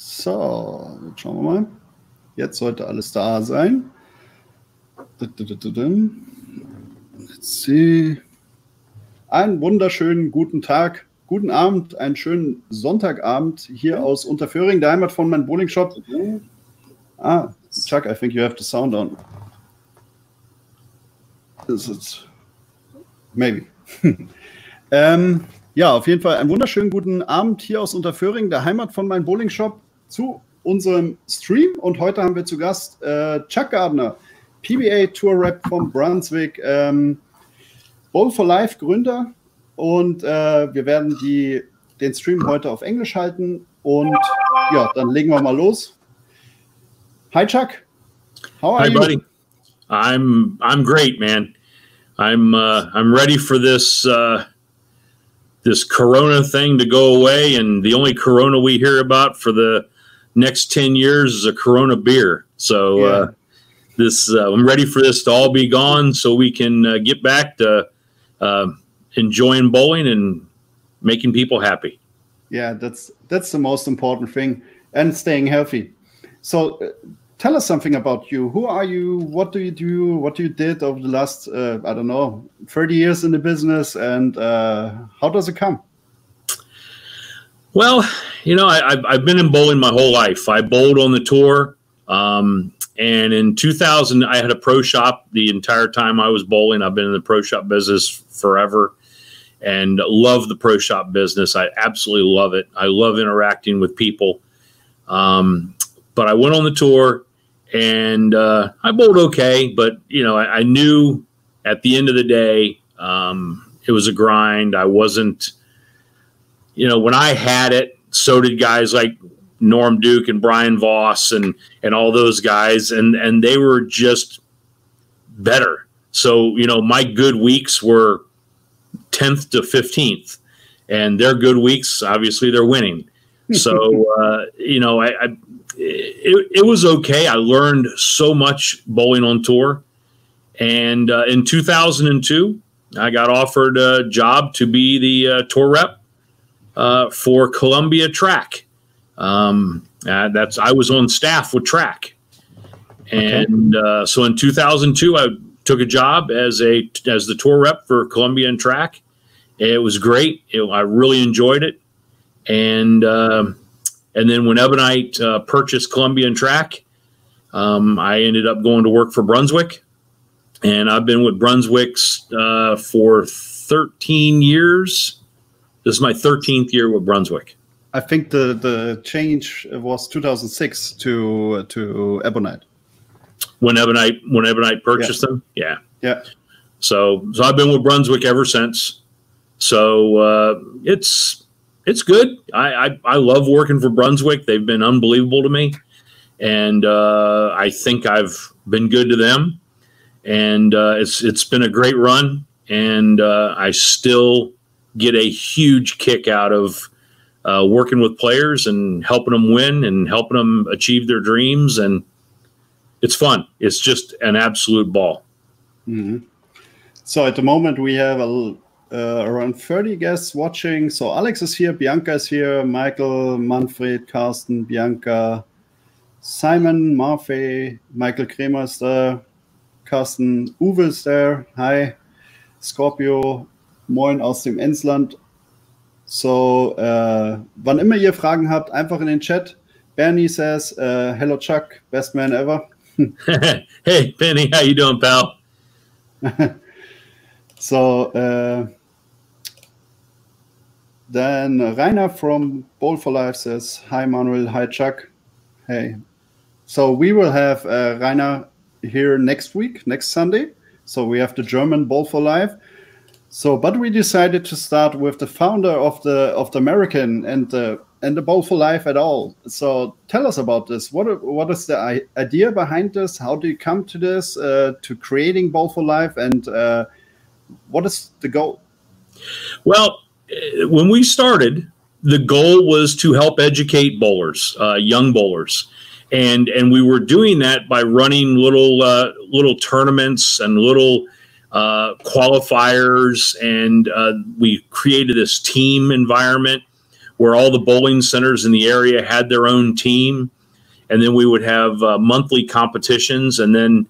So, jetzt schauen wir mal. Jetzt sollte alles da sein. Let's see. Einen wunderschönen guten Tag, guten Abend, einen schönen Sonntagabend hier aus Unterföhring, der Heimat von meinem Bowling-Shop. Ah, Chuck, I think you have the sound on. Is it? Maybe. Ja, auf jeden Fall einen wunderschönen guten Abend hier aus Unterföhring, der Heimat von meinem Bowling-Shop, zu unserem Stream. Und heute haben wir zu Gast Chuck Gardner, PBA Tour Rep von Brunswick, Bowl4Life Gründer. Und wir werden den Stream heute auf Englisch halten. Und ja, dann legen wir mal los. Hi, Chuck. How are you? Hi, buddy. I'm great, man. I'm ready for this this Corona thing to go away, and the only Corona we hear about for the next 10 years is a Corona beer. So yeah. I'm ready for this to all be gone, so we can get back to enjoying bowling and making people happy. Yeah, that's the most important thing, and staying healthy. So tell us something about you. Who are you? What do you do? What you did over the last, I don't know, 30 years in the business, and how does it come? Well, you know, I've been in bowling my whole life. I bowled on the tour, and in 2000, I had a pro shop the entire time I was bowling. I've been in the pro shop business forever and love the pro shop business. I absolutely love it. I love interacting with people. But I went on the tour, and I bowled okay, but, you know, I knew at the end of the day, it was a grind. I wasn't, you know, when I had it, so did guys like Norm Duke and Brian Voss and all those guys, and they were just better. So, you know, my good weeks were 10th to 15th, and their good weeks, obviously, they're winning. So, you know, it was okay. I learned so much bowling on tour. And in 2002, I got offered a job to be the tour rep for Columbia Track. I was on staff with Track. And so in 2002, I took a job as the tour rep for Columbia and Track. It was great. I really enjoyed it. And then when Ebonite purchased Columbia and Track, I ended up going to work for Brunswick. And I've been with Brunswick for 13 years. This is my 13th year with Brunswick. I think the change was 2006 to Ebonite. When Ebonite purchased them? Yeah. Yeah. So I've been with Brunswick ever since. So it's good. I love working for Brunswick. They've been unbelievable to me. And I think I've been good to them. And it's been a great run. And I still get a huge kick out of working with players and helping them win and helping them achieve their dreams. And it's fun. It's just an absolute ball. Mm-hmm. So at the moment we have around 30 guests watching. So Alex is here, Bianca is here, Michael, Manfred, Carsten, Bianca, Simon, Marfey, Michael Kremer is there, Carsten, Uwe is there, hi, Scorpio, moin aus dem Emsland. So, wann immer ihr Fragen habt, einfach in den Chat. Bernie says, hello Chuck, best man ever. Hey Benny, how you doing, pal? So, then Rainer from Bowl4Life says, hi Manuel, hi Chuck. Hey. So we will have Rainer here next week, next Sunday. So we have the German Bowl4Life. So, but we decided to start with the founder of the American and the Bowl4Life at all. So tell us about this. What is the idea behind this? How do you come to this, to creating Bowl4Life, and what is the goal? Well, when we started, the goal was to help educate bowlers, young bowlers. And we were doing that by running little tournaments and little qualifiers, and we created this team environment where all the bowling centers in the area had their own team. And then we would have monthly competitions. And then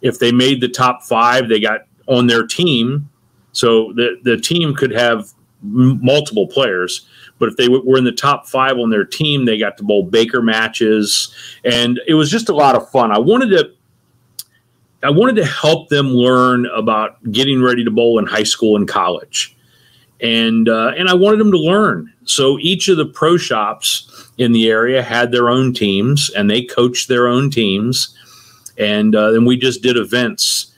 if they made the top 5, they got on their team. So the team could have multiple players. But if they were in the top 5 on their team, they got to bowl Baker matches. And it was just a lot of fun. I wanted to help them learn about getting ready to bowl in high school and college. And I wanted them to learn. So each of the pro shops in the area had their own teams, and they coached their own teams. And then we just did events,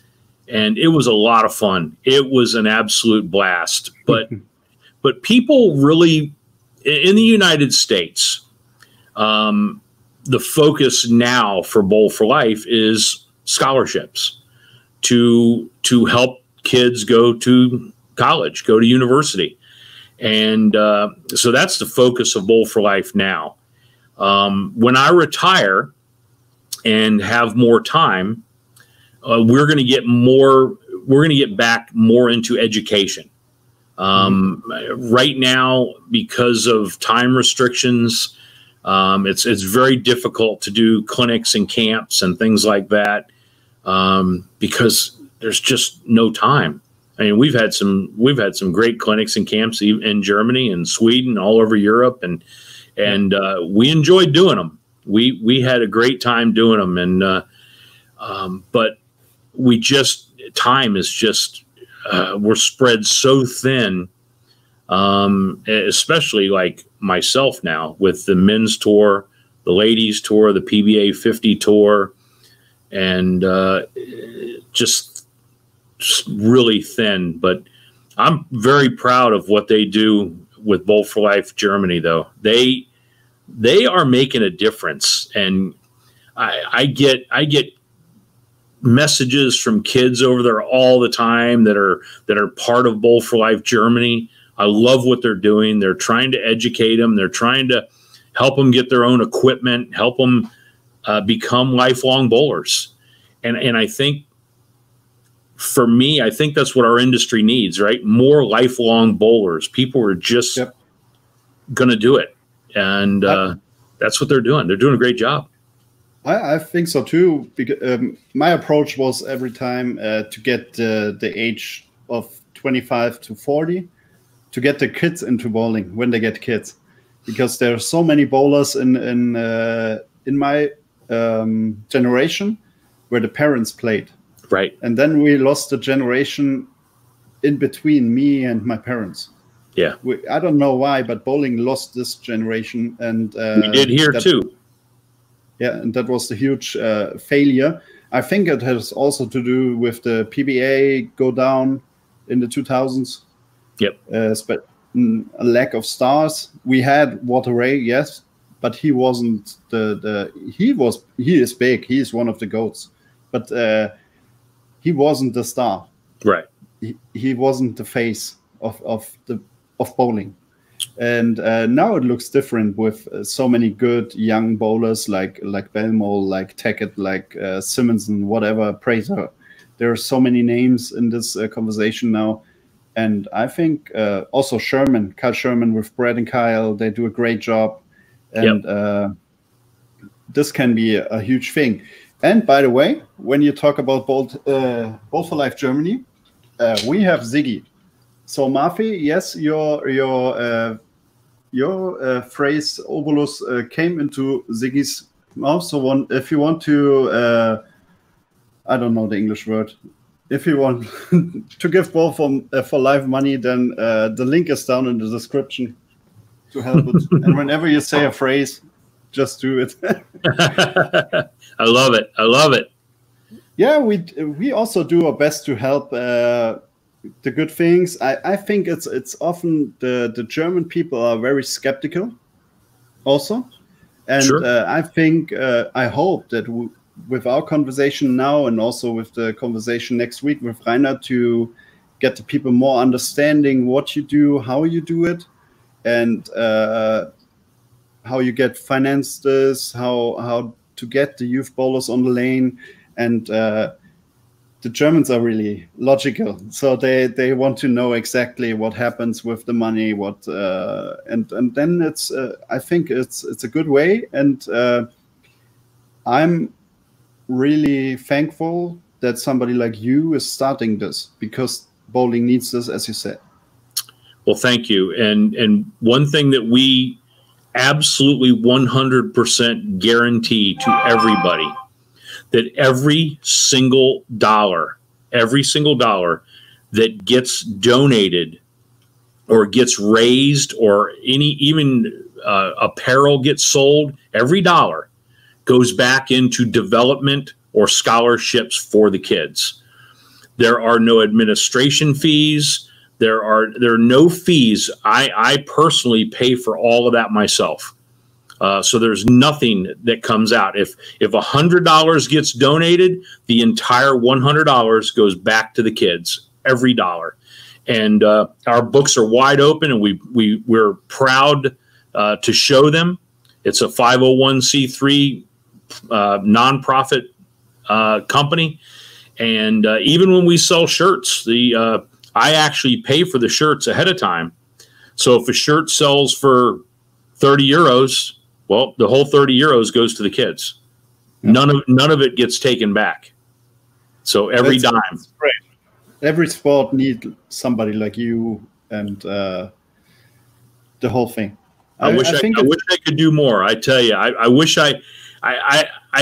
and it was a lot of fun. It was an absolute blast. But people really, in the United States, the focus now for Bowl4Life is scholarships to help kids go to college, go to university. And so that's the focus of Bowl4Life now. When I retire and have more time, we're going to get back more into education. Right now, because of time restrictions, it's very difficult to do clinics and camps and things like that, because there's just no time. I mean, we've had some great clinics and camps in Germany and Sweden, all over Europe, and we enjoyed doing them. We had a great time doing them, and but time is just we're spread so thin, especially like myself now with the men's tour, the ladies tour, the PBA 50 tour, and just really thin. But I'm very proud of what they do with Bowl4Life Germany, though. They are making a difference, and I get messages from kids over there all the time that are part of Bowl4Life Germany. I love what they're doing. They're trying to educate them. They're trying to help them get their own equipment, help them become lifelong bowlers. And I think, for me, I think that's what our industry needs, right? More lifelong bowlers. People are just going to do it. And that's what they're doing. They're doing a great job. I think so too. Because my approach was every time to get the age of 25 to 40 to get the kids into bowling when they get kids, because there are so many bowlers in my generation where the parents played. Right. And then we lost the generation in between me and my parents. Yeah. I don't know why, but bowling lost this generation. And we did here too. Yeah, and that was the huge failure. I think it has also to do with the PBA go down in the 2000s. Yep. But a lack of stars. We had Walter Ray, yes, but he wasn't he is big. He is one of the GOATs, but he wasn't the star. Right. He wasn't the face of bowling. And now it looks different with so many good young bowlers like Belmo, like Tackett, like Simonson, whatever, Prater. There are so many names in this conversation now. And I think also Kyle Sherman with Brad and Kyle, they do a great job. And this can be a huge thing. And by the way, when you talk about Bowl4Life Germany, we have Ziggy. So Mafi, yes, your phrase Obolus came into Ziggy's mouth. So if you want to, I don't know the English word. If you want to give Bowl4Life money, then the link is down in the description to help it. And whenever you say a phrase, just do it. I love it. I love it. Yeah, we also do our best to help the good things. I think it's often the German people are very skeptical also. And sure. I think, I hope that with our conversation now and also with the conversation next week with Rainer, to get the people more understanding what you do, how you do it, and how you get finances, how to get the youth bowlers on the lane, and the Germans are really logical, so they want to know exactly what happens with the money, and then it's I think it's a good way, and I'm really thankful that somebody like you is starting this, because bowling needs this, as you said. Well, thank you. And one thing that we absolutely 100% guarantee to everybody, that every single dollar that gets donated or gets raised, or even apparel gets sold, every dollar goes back into development or scholarships for the kids. There are no administration fees. There are no fees. I personally pay for all of that myself. So there's nothing that comes out. If $100 gets donated, the entire $100 goes back to the kids, every dollar. And our books are wide open, and we're proud to show them. It's a 501c3 nonprofit company, and even when we sell shirts, I actually pay for the shirts ahead of time. So if a shirt sells for 30 euros, well, the whole 30 euros goes to the kids. None of it gets taken back. So every dime. Great. Every sport needs somebody like you, and the whole thing. I wish I could do more. I tell you, I wish I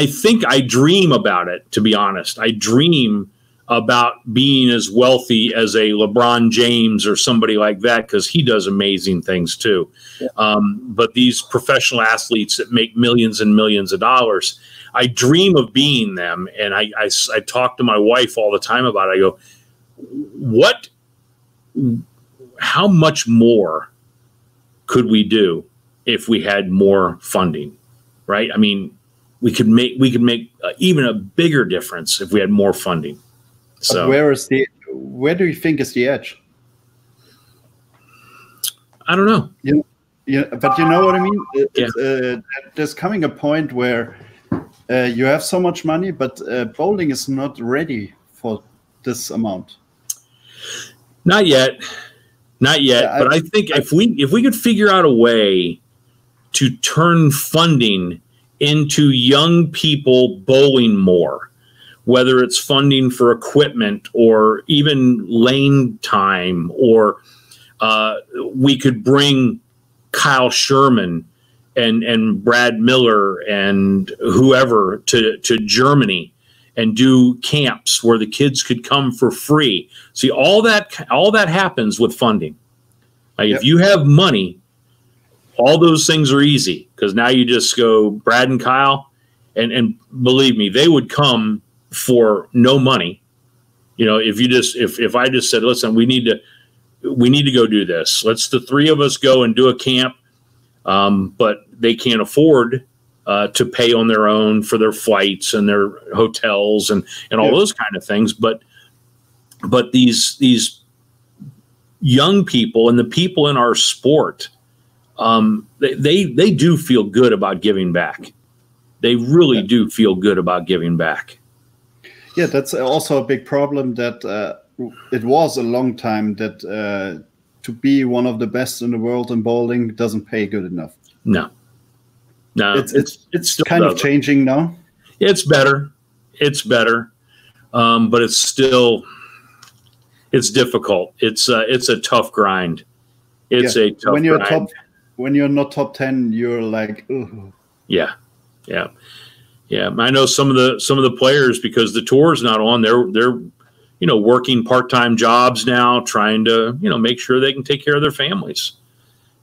think I dream about it, to be honest. I dream about being as wealthy as a LeBron James or somebody like that, because he does amazing things too. Yeah. But these professional athletes that make millions and millions of dollars, I dream of being them. And I talk to my wife all the time about it. I go, how much more could we do if we had more funding, right? I mean, we could make even a bigger difference if we had more funding. So where do you think is the edge? I don't know. Yeah, but you know what I mean? There's coming a point where you have so much money, but bowling is not ready for this amount. Not yet. Yeah, but I think if we could figure out a way to turn funding into young people bowling more, whether it's funding for equipment or even lane time, or we could bring Kyle Sherman and Brad Miller and whoever to Germany and do camps where the kids could come for free. See, all that happens with funding. Like, if you have money, all those things are easy, because now you just go Brad and Kyle, and believe me, they would come for no money. You know, if I just said, listen, we need to go do this. Let's the three of us go and do a camp, but they can't afford to pay on their own for their flights and their hotels and all those kind of things. But these young people and the people in our sport, they do feel good about giving back. They really do feel good about giving back. Yeah, that's also a big problem, that it was a long time that to be one of the best in the world in bowling doesn't pay good enough. No, it's kind of changing now. It's better, but it's still, it's difficult. It's a tough grind. It's a tough grind. When you're not top 10, you're like, ugh. Yeah. I know some of the players, because the tour's not on, they're working part-time jobs now, trying to make sure they can take care of their families,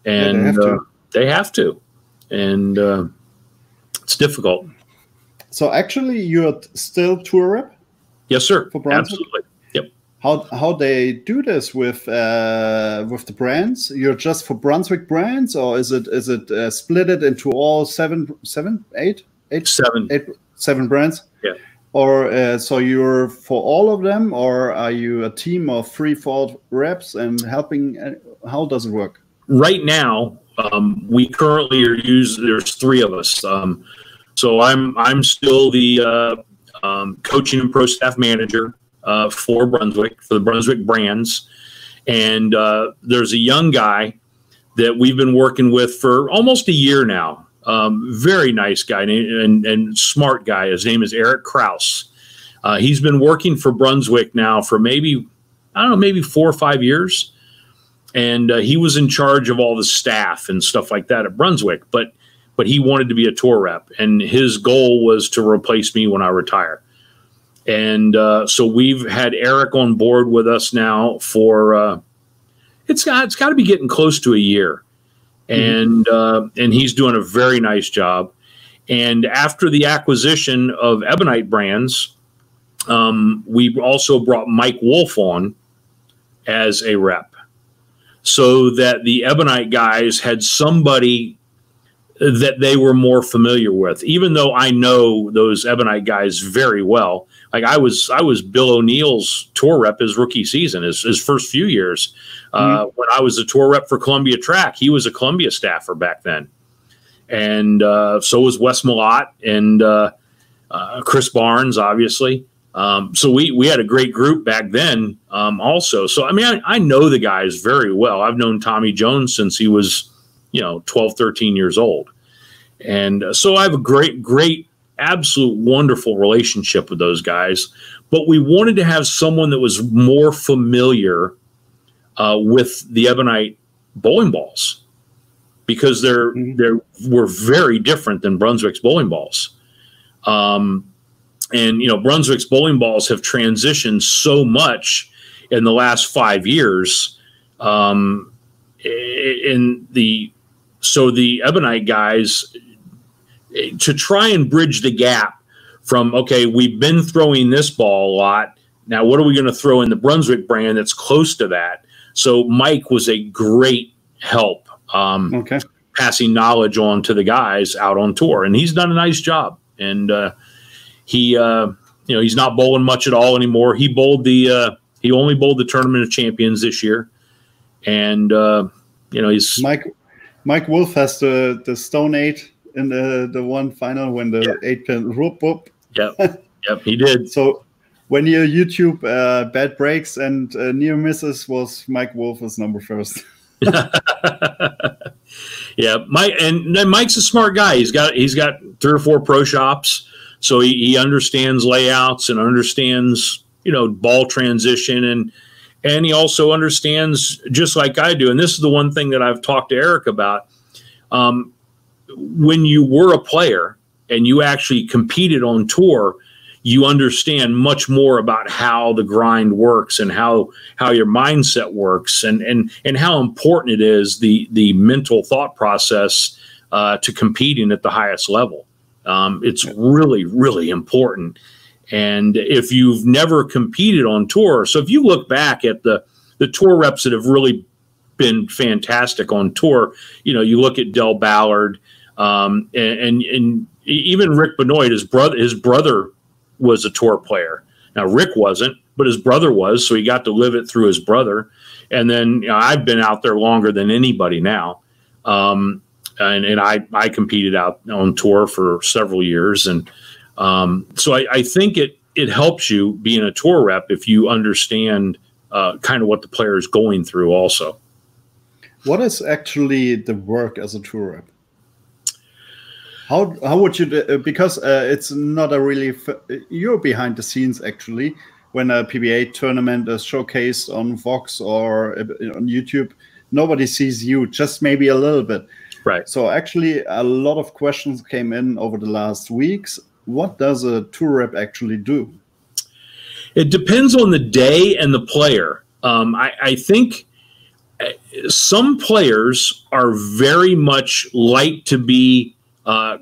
and they have to, and it's difficult. So actually, you're still tour rep? Yes, sir. For Brunswick? Absolutely. Yep. How they do this with the brands? You're just for Brunswick brands, or is it split it into all seven brands? Yeah. Or so you're for all of them, or are you a team of 3-4 reps and helping? How does it work? Right now, we currently there's 3 of us. So I'm still the coaching and pro staff manager. for Brunswick, for the Brunswick brands. And there's a young guy that we've been working with for almost a year now. Very nice guy and smart guy. His name is Eric Kraus. He's been working for Brunswick now for maybe 4 or 5 years. And he was in charge of all the staff and stuff like that at Brunswick. But he wanted to be a tour rep. And his goal was to replace me when I retire. And so we've had Eric on board with us now for it's got to be getting close to a year. And he's doing a very nice job. And after the acquisition of Ebonite Brands, we also brought Mike Wolf on as a rep, so that the Ebonite guys had somebody that they were more familiar with. Even though I know those Ebonite guys very well, like I was Bill O'Neill's tour rep his rookie season, his first few years. When I was a tour rep for Columbia Track, he was a Columbia staffer back then. And so was Wes Malott and Chris Barnes, obviously. So we had a great group back then also. So, I mean, I know the guys very well. I've known Tommy Jones since he was, 12, 13 years old. And so I have a great, absolute wonderful relationship with those guys. But we wanted to have someone that was more familiar with the Ebonite bowling balls, because they were very different than Brunswick's bowling balls. And, Brunswick's bowling balls have transitioned so much in the last 5 years. So the Ebonite guys, to try and bridge the gap from, okay, we've been throwing this ball a lot. Now, what are we going to throw in the Brunswick brand that's close to that? So Mike was a great help, passing knowledge on to the guys out on tour. And he's done a nice job. And he's not bowling much at all anymore. He only bowled the Tournament of Champions this year. And, he's Mike Wolf has the Stone 8 in the one final when the 8-pin whoop. Yep, he did. So when you YouTube bad breaks and near misses, was Mike Wolf's number first. Yeah, Mike's a smart guy. He's got 3 or 4 pro shops, so he understands layouts and understands ball transition, and he also understands, just like I do. And this is the one thing that I've talked to Eric about. When you were a player and you actually competed on tour, you understand much more about how the grind works and how your mindset works, and how important it is, the mental thought process to competing at the highest level. It's really, really important. And if you've never competed on tour, so if you look back at the tour reps that have really been fantastic on tour, you look at Del Ballard, and even Rick Benoit, his brother was a tour player. Now Rick wasn't, but his brother was, so he got to live it through his brother. And then I've been out there longer than anybody now, and I competed out on tour for several years, and so I think it helps you being a tour rep if you understand kind of what the player is going through also. What is actually the work as a tour rep? How would you do, because it's not a really, you're behind the scenes actually when a PBA tournament is showcased on Vox or on YouTube. Nobody sees you, just maybe a little bit. Right. So actually a lot of questions came in over the last weeks. What does a tour rep actually do? It depends on the day and the player. I think some players are very much like to be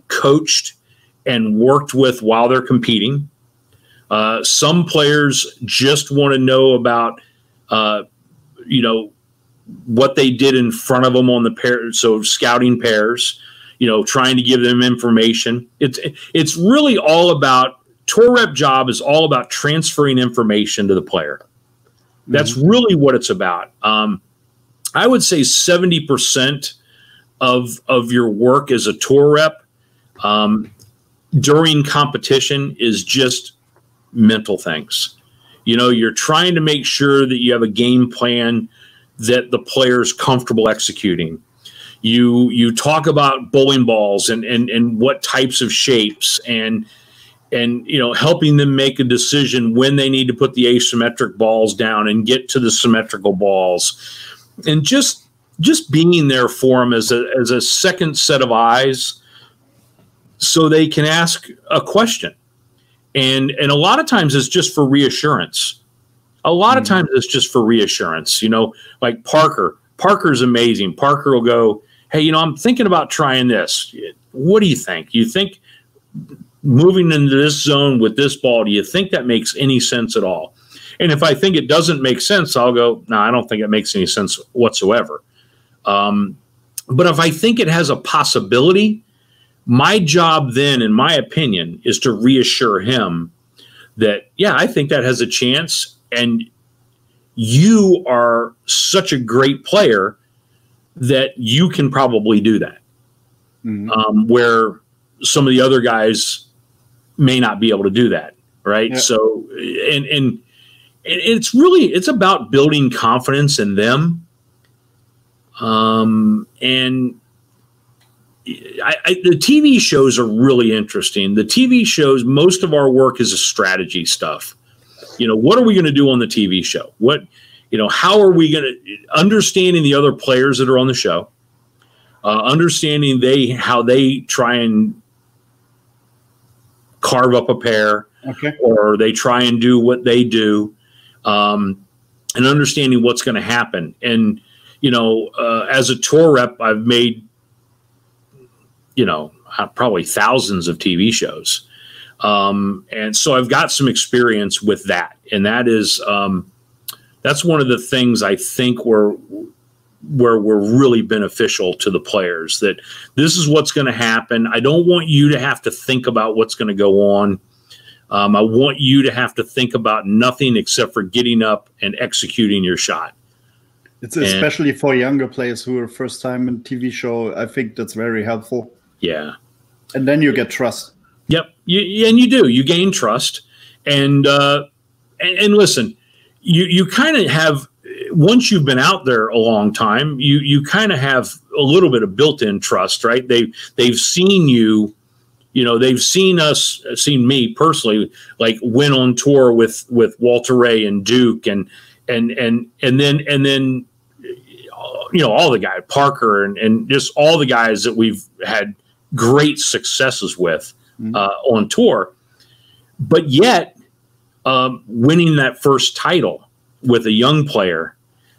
coached and worked with while they're competing. Some players just want to know about, what they did in front of them on the pair. So scouting pairs, trying to give them information. It's really all about, tour rep job is all about transferring information to the player. That's really what it's about. I would say 70% of your work as a tour rep during competition is just mental things. You know, you're trying to make sure that you have a game plan that the player's comfortable executing. You talk about bowling balls and what types of shapes and you know, helping them make a decision when they need to put the asymmetric balls down and get to the symmetrical balls, and just being there for them as a second set of eyes, so they can ask a question. And a lot of times it's just for reassurance. A lot of times it's just for reassurance. You know, like Parker's amazing. Parker will go, hey, you know, I'm thinking about trying this. What do you think? You think moving into this zone with this ball, do you think that makes any sense at all? And if I think it doesn't make sense, I'll go, no, I don't think it makes any sense whatsoever. But if I think it has a possibility, my job then, in my opinion, is to reassure him that, yeah, I think that has a chance. And you are such a great player that you can probably do that. Where some of the other guys may not be able to do that. Right. Yeah. So, and it's about building confidence in them. And the TV shows are really interesting. The TV shows, most of our work is a strategy stuff. You know, what are we going to do on the TV show? What, you know, how are we going to understanding the other players that are on the show, understanding how they try and carve up a pair, or they try and do what they do, and understanding what's going to happen. And, you know, as a tour rep, I've made, you know, probably thousands of TV shows. And so I've got some experience with that. And that is, that's one of the things I think where we're really beneficial to the players, that this is what's going to happen. I don't want you to have to think about what's going to go on. I want you to have to think about nothing except for getting up and executing your shot. It's especially for younger players who are first time in TV show. I think that's very helpful. Yeah. And then you get trust. Yep. You do. You gain trust. And listen, you kind of have, once you've been out there a long time, you kind of have a little bit of built-in trust, right? They've seen you, you know, they've seen me personally, like win on tour with Walter Ray and Duke and then, you know, all the guys, Parker and just all the guys that we've had great successes with on tour. But yet, winning that first title with a young player,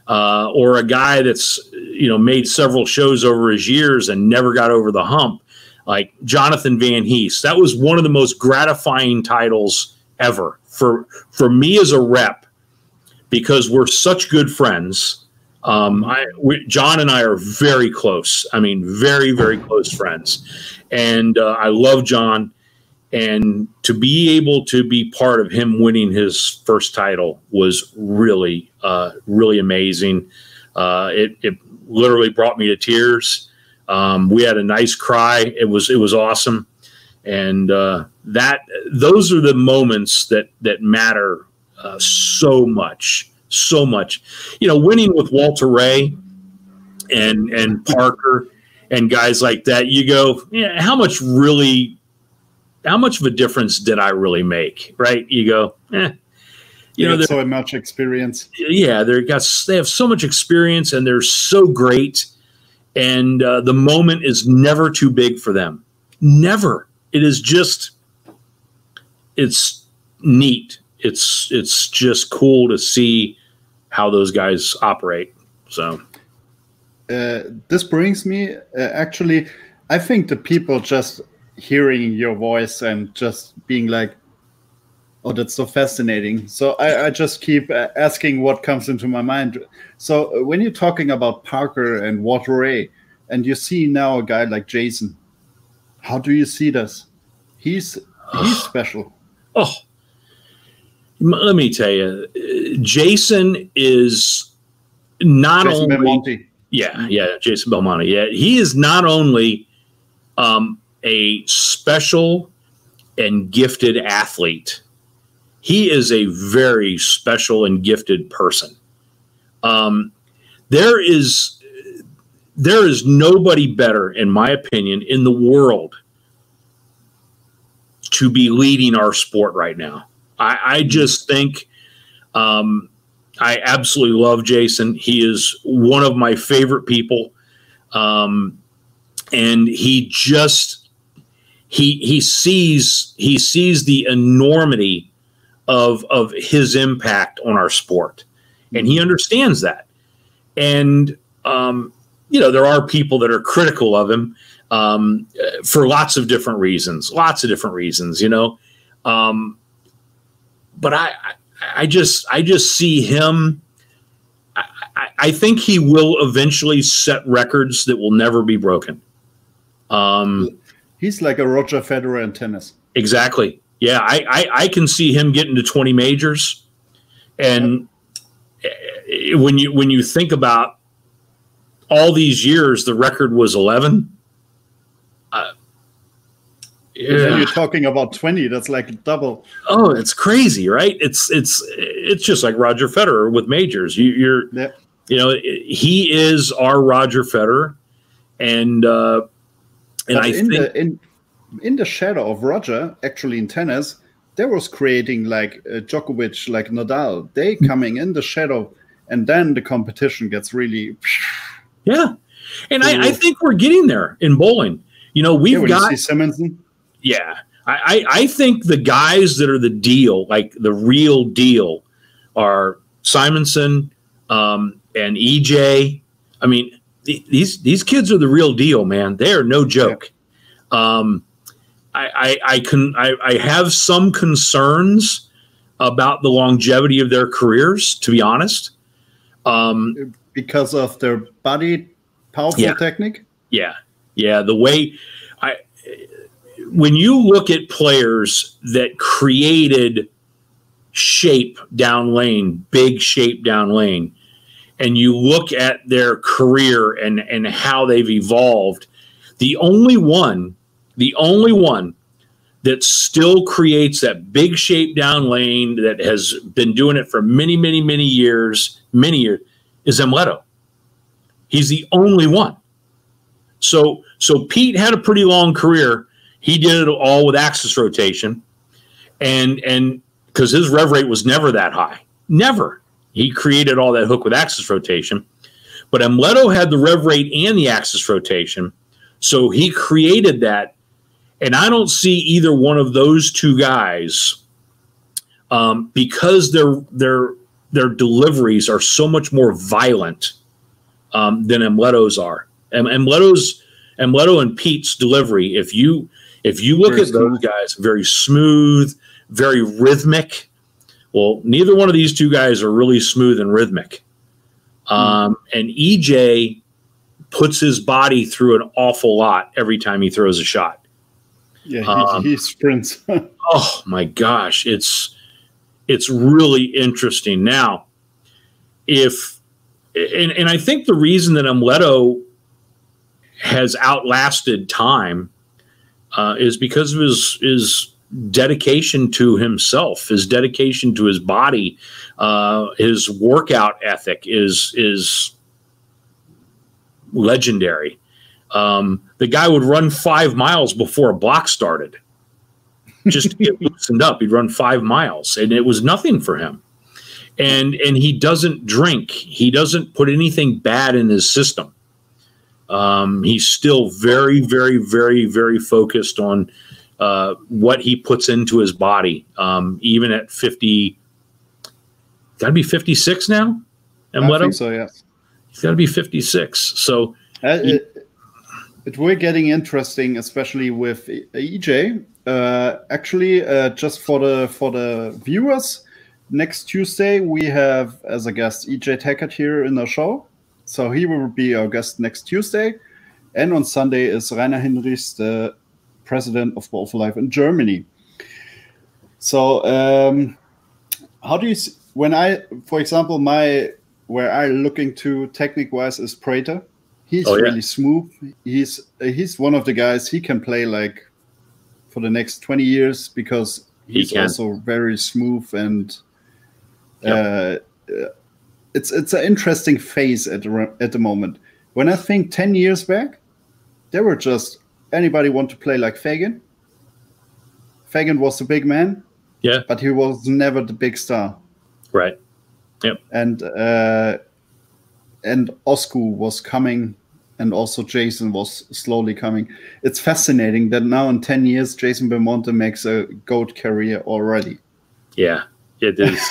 or a guy that's, you know, made several shows over his years and never got over the hump, like Jonathan Van Hees, that was one of the most gratifying titles ever for me as a rep, because we're such good friends. John and I are very close. I mean, very, very close friends. And I love John. And to be able to be part of him winning his first title was really, really amazing. It literally brought me to tears. We had a nice cry. It was awesome. And those are the moments that matter so much. So much, you know, winning with Walter Ray and Parker and guys like that, you go, yeah, how much of a difference did I really make? Right. You go, you know, so much experience. Yeah. They have so much experience and they're so great. And the moment is never too big for them. Never. It is just, it's neat. It's just cool to see how those guys operate. So this brings me actually, I think the people just hearing your voice and just being like, oh, that's so fascinating. So I just keep asking what comes into my mind. So when you're talking about Parker and Walter Ray, and you see now a guy like Jason, how do you see this? He's special. Oh, let me tell you, Jason is not Jason only Belmonte. Jason Belmonte. Yeah, he is not only a special and gifted athlete. he is a very special and gifted person. There is nobody better, in my opinion, in the world to be leading our sport right now. I just think I absolutely love Jason. He is one of my favorite people. And he sees the enormity of his impact on our sport, and he understands that. And there are people that are critical of him for lots of different reasons, but I just see him. I think he will eventually set records that will never be broken. He's like a Roger Federer in tennis. Exactly. Yeah, I can see him getting to 20 majors. And when you think about all these years, the record was 11. When you're talking about 20, that's like double. Oh, it's crazy, right? It's just like Roger Federer with majors. He is our Roger Federer, and I think in the shadow of Roger, actually in tennis, there was creating like Djokovic, like Nadal. They coming in the shadow, and then the competition gets really. Yeah, and I think we're getting there in bowling. We've got Simonson. Yeah, I think the guys that are the deal, like the real deal, are Simonson and EJ. I mean, these kids are the real deal, man. They are no joke. Yeah. I have some concerns about the longevity of their careers, to be honest. Because of their body powerful technique. Yeah. The way when you look at players that created shape down lane, big shape down lane, and you look at their career and how they've evolved, the only one that still creates that big shape down lane, that has been doing it for many years, is Amleto. He's the only one. So Pete had a pretty long career. He did it all with axis rotation, and because his rev rate was never that high. Never. He created all that hook with axis rotation. But Amleto had the rev rate and the axis rotation, so he created that. And I don't see either one of those two guys, because their deliveries are so much more violent than Amleto's are. Amleto and Pete's delivery, if you look at those guys, very smooth, very rhythmic. Well, neither one of these two guys are really smooth and rhythmic. And EJ puts his body through an awful lot every time he throws a shot. Yeah, he sprints. Oh my gosh, it's really interesting. Now, and I think the reason that Amleto has outlasted time is because of his dedication to himself, his dedication to his body, his workout ethic is legendary. The guy would run 5 miles before a block started just to get loosened up. He'd run 5 miles, and it was nothing for him. And he doesn't drink. He doesn't put anything bad in his system. He's still very, very, very, very focused on what he puts into his body. Even at 50, got to be 56 now. And I think so, yes. He's got to be 56. So it will getting interesting, especially with EJ. Actually, just for the viewers, next Tuesday we have as a guest EJ Tackett here in the show. So he will be our guest next Tuesday. And on Sunday is Rainer Hinrichs, the president of Bowl4Life in Germany. So how do you see, when for example, where I look into technique-wise is Prater. He's really smooth. He's one of the guys, he can play like for the next 20 years because He's also very smooth, and it's an interesting phase at the moment. When I think 10 years back, they were just anybody want to play like Fagan. Fagan was the big man, but he was never the big star. Right. Yep. And Osku was coming, and also Jason was slowly coming. It's fascinating that now in 10 years, Jason Belmonte makes a GOAT career already. Yeah, it is.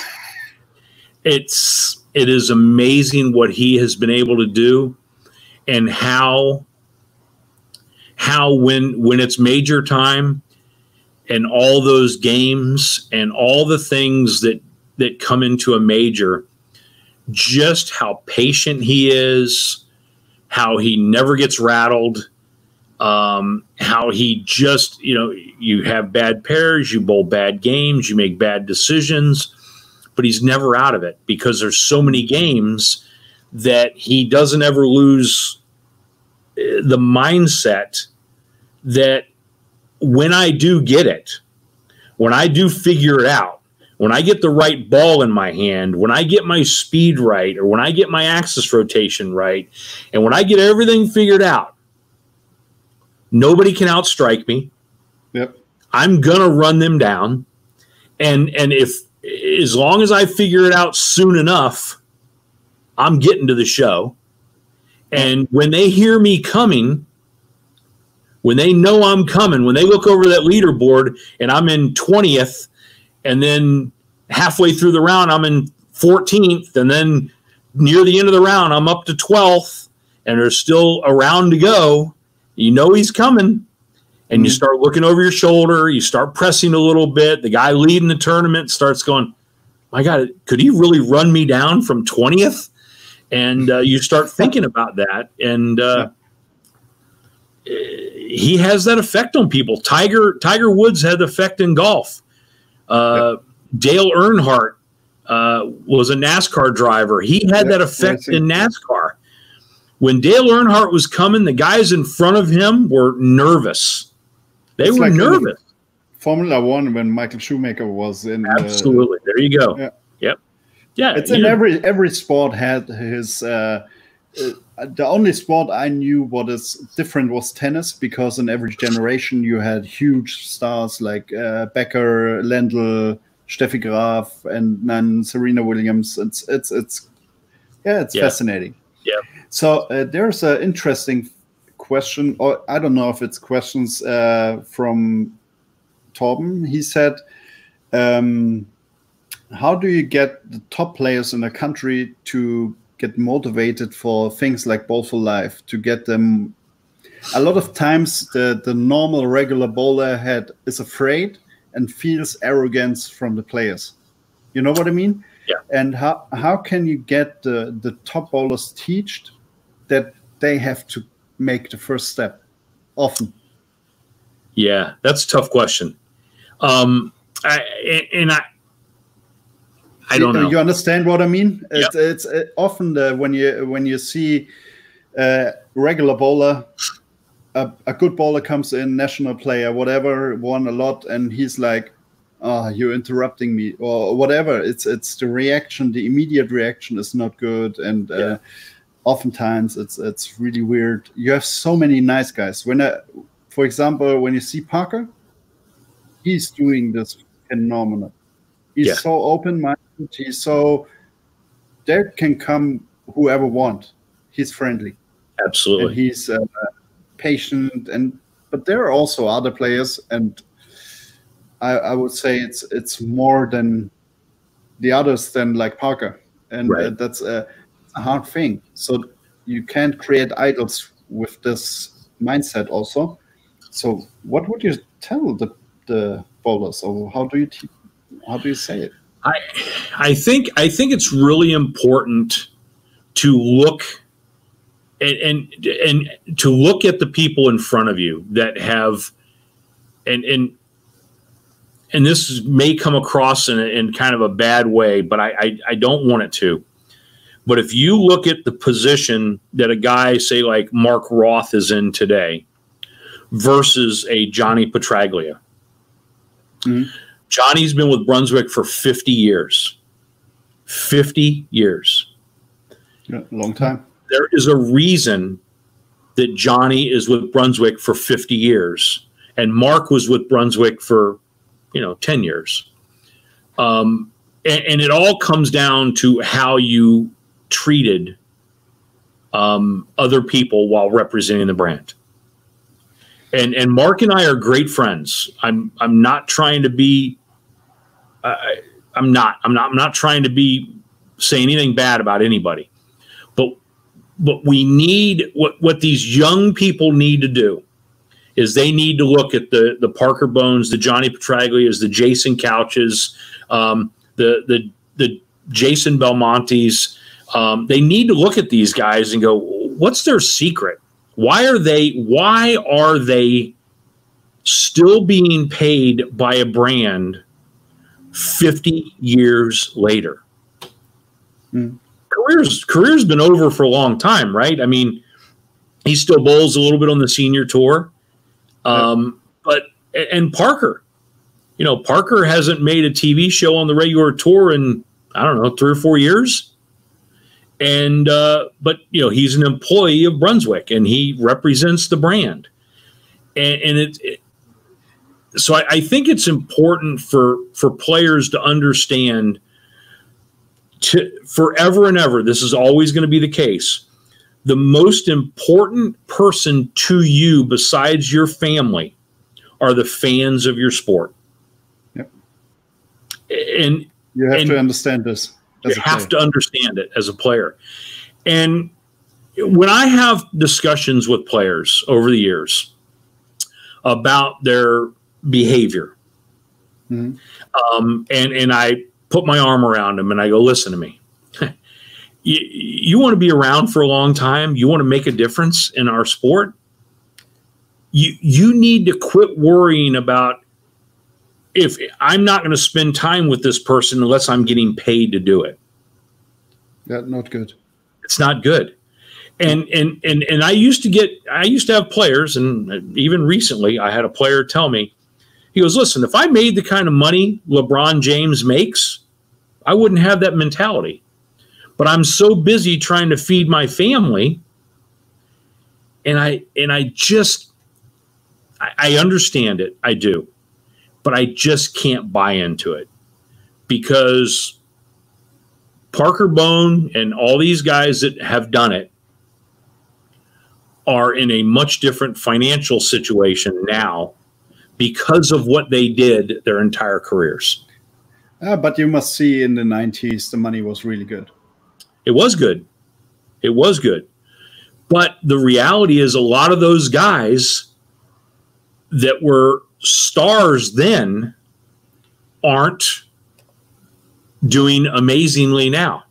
It is amazing what he has been able to do, and how when it's major time and all those games and all the things that come into a major, just how patient he is, how he never gets rattled, how he just, you have bad pairs, you bowl bad games, you make bad decisions, but he's never out of it because there's so many games that he doesn't ever lose the mindset that when I do get it, when I do figure it out, when I get the right ball in my hand, when I get my speed right, or when I get my axis rotation right, and when I get everything figured out, nobody can outstrike me. Yep. I'm going to run them down. And as long as I figure it out soon enough, I'm getting to the show. And when they hear me coming, when they know I'm coming, when they look over that leaderboard and I'm in 20th, and then halfway through the round, I'm in 14th, and then near the end of the round, I'm up to 12th, and there's still a round to go, he's coming. And you start looking over your shoulder, you start pressing a little bit. The guy leading the tournament starts going, my God, could he really run me down from 20th? And you start thinking about that. And he has that effect on people. Tiger Woods had the effect in golf. Dale Earnhardt was a NASCAR driver. He had that effect in NASCAR. When Dale Earnhardt was coming, the guys in front of him were nervous. They were nervous. Formula One, when Michael Schumacher was in. Absolutely. There you go. Yeah. Yep. Yeah. It's in every sport had his. The only sport I knew what is different was tennis, because in every generation you had huge stars like Becker, Lendl, Steffi Graf, and then Serena Williams. It's fascinating. Yeah. So there's an interesting question, or I don't know if it's questions from Torben. He said, how do you get the top players in a country to get motivated for things like Bowl4Life, to get them? A lot of times the normal regular bowler is afraid and feels arrogance from the players. You know what I mean? Yeah. And how can you get the top bowlers teached that they have to make the first step often? Yeah, that's a tough question. I don't know. You understand what I mean? Yep. It's often when you see a regular bowler, a good bowler comes in, national player, whatever, won a lot, and he's like, "Oh, you're interrupting me," or whatever. It's the reaction, the immediate reaction is not good, and oftentimes it's really weird. You have so many nice guys. For example, when you see Parker, he's doing this phenomenal. He's so open-minded. He's so, there can come whoever want. He's friendly. Absolutely. And he's patient. But there are also other players, and I would say it's more than the others than like Parker. And that's a hard thing. So you can't create idols with this mindset also. So what would you tell the bowlers, or how do you say it? I think it's really important to look and to look at the people in front of you that have, and this may come across in kind of a bad way, but I don't want it to. But if you look at the position that a guy, say like Mark Roth, is in today versus a Johnny Petraglia, Johnny's been with Brunswick for 50 years. 50 years. Yeah, long time. There is a reason that Johnny is with Brunswick for 50 years. And Mark was with Brunswick for, 10 years. And it all comes down to how you treated other people while representing the brand. And Mark and I are great friends. I'm not trying to be I'm not trying to be say anything bad about anybody. But we need what these young people need to do is they need to look at the Parker Bones, the Johnny Petraglias, the Jason Couches, the Jason Belmontes. They need to look at these guys and go, what's their secret? Why are they still being paid by a brand 50 years later? Mm. Career's been over for a long time, right? I mean, he still bowls a little bit on the senior tour. But Parker, Parker hasn't made a TV show on the regular tour in, I don't know, 3 or 4 years. And, but he's an employee of Brunswick and he represents the brand. So I think it's important for players to understand forever and ever, this is always going to be the case. The most important person to you besides your family are the fans of your sport. Yep. And you have to understand this. You have to understand it as a player. And when I have discussions with players over the years about their behavior, and I put my arm around them and I go, listen to me. You want to be around for a long time? You want to make a difference in our sport? You need to quit worrying about if I'm not going to spend time with this person unless I'm getting paid to do it. That's not good. It's not good. And I used to have players, and even recently I had a player tell me, he goes, listen, if I made the kind of money LeBron James makes, I wouldn't have that mentality. But I'm so busy trying to feed my family. And I understand it. I do. But I just can't buy into it because Parker Bone and all these guys that have done it are in a much different financial situation now because of what they did their entire careers. But you must see in the 90s, the money was really good. It was good. It was good. But the reality is a lot of those guys that were stars then aren't doing amazingly now.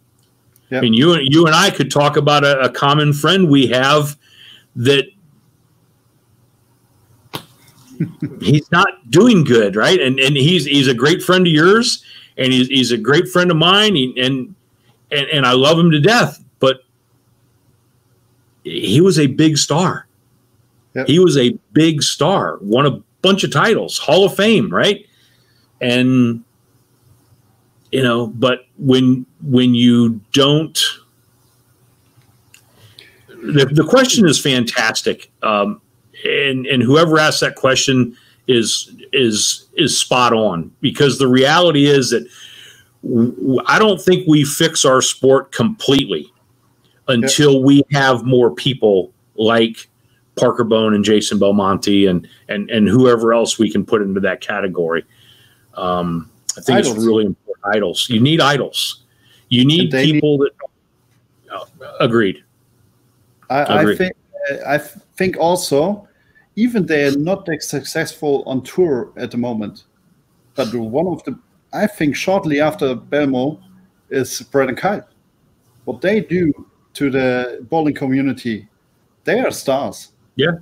Yep. And you and I could talk about a common friend we have that he's not doing good, right? And he's a great friend of yours, and he's a great friend of mine, and I love him to death. But he was a big star. Yep. He was a big star, won a bunch of titles, Hall of Fame, right? And but when you don't, the question is fantastic. And whoever asked that question is spot on, because the reality is that I don't think we fix our sport completely until we have more people like Parker Bone and Jason Belmonte and whoever else we can put into that category. I think it's really important. Idols. You need idols. You need people that. Agreed. I think also, even they're not that successful on tour at the moment, but one of the, I think shortly after Belmo is Brett and Kyle. What they do to the bowling community, they are stars. Yeah.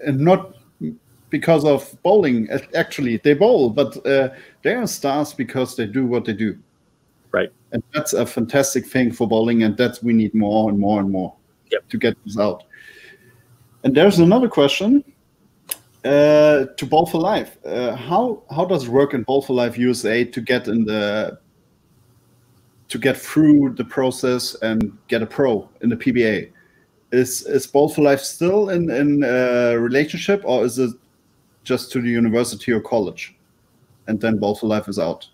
And not because of bowling. Actually, they bowl, but they are stars because they do what they do. Right. And that's a fantastic thing for bowling, and that's we need more and more and more to get this out. And there's another question. to Bowl4Life. How does it work in Bowl4Life USA to get through the process and get a pro in the PBA? Is Bowl4Life still in a relationship, or is it just to the university or college, and then Bowl4Life is out?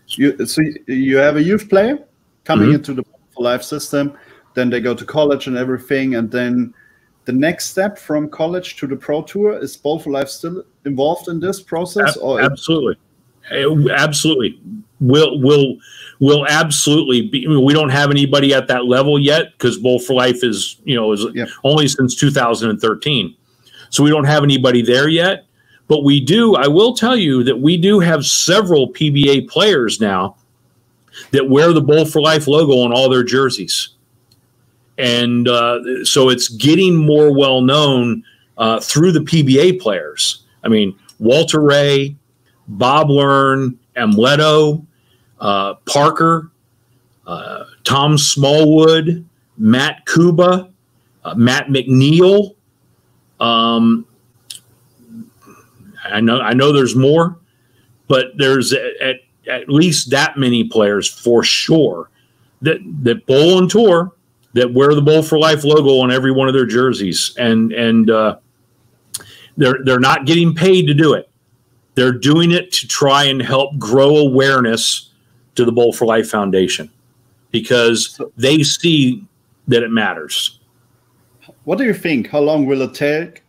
So you have a youth player coming into the Bowl4Life system, then they go to college and everything, and then the next step from college to the pro tour, is Bowl4Life still involved in this process? Or absolutely, absolutely. Will absolutely be. I mean, we don't have anybody at that level yet because Bowl4Life is only since 2013, so we don't have anybody there yet. But we do. I will tell you that we do have several PBA players now that wear the Bowl4Life logo on all their jerseys. And so it's getting more well known through the PBA players. I mean, Walter Ray, Bob Learn, Amleto, Parker, Tom Smallwood, Matt Kuba, Matt McNeil. I know there's more, but there's at least that many players for sure that bowl on tour, that wear the Bowl4Life logo on every one of their jerseys, and they're not getting paid to do it. They're doing it to try and help grow awareness to the Bowl4Life Foundation because they see that it matters. What do you think? How long will it take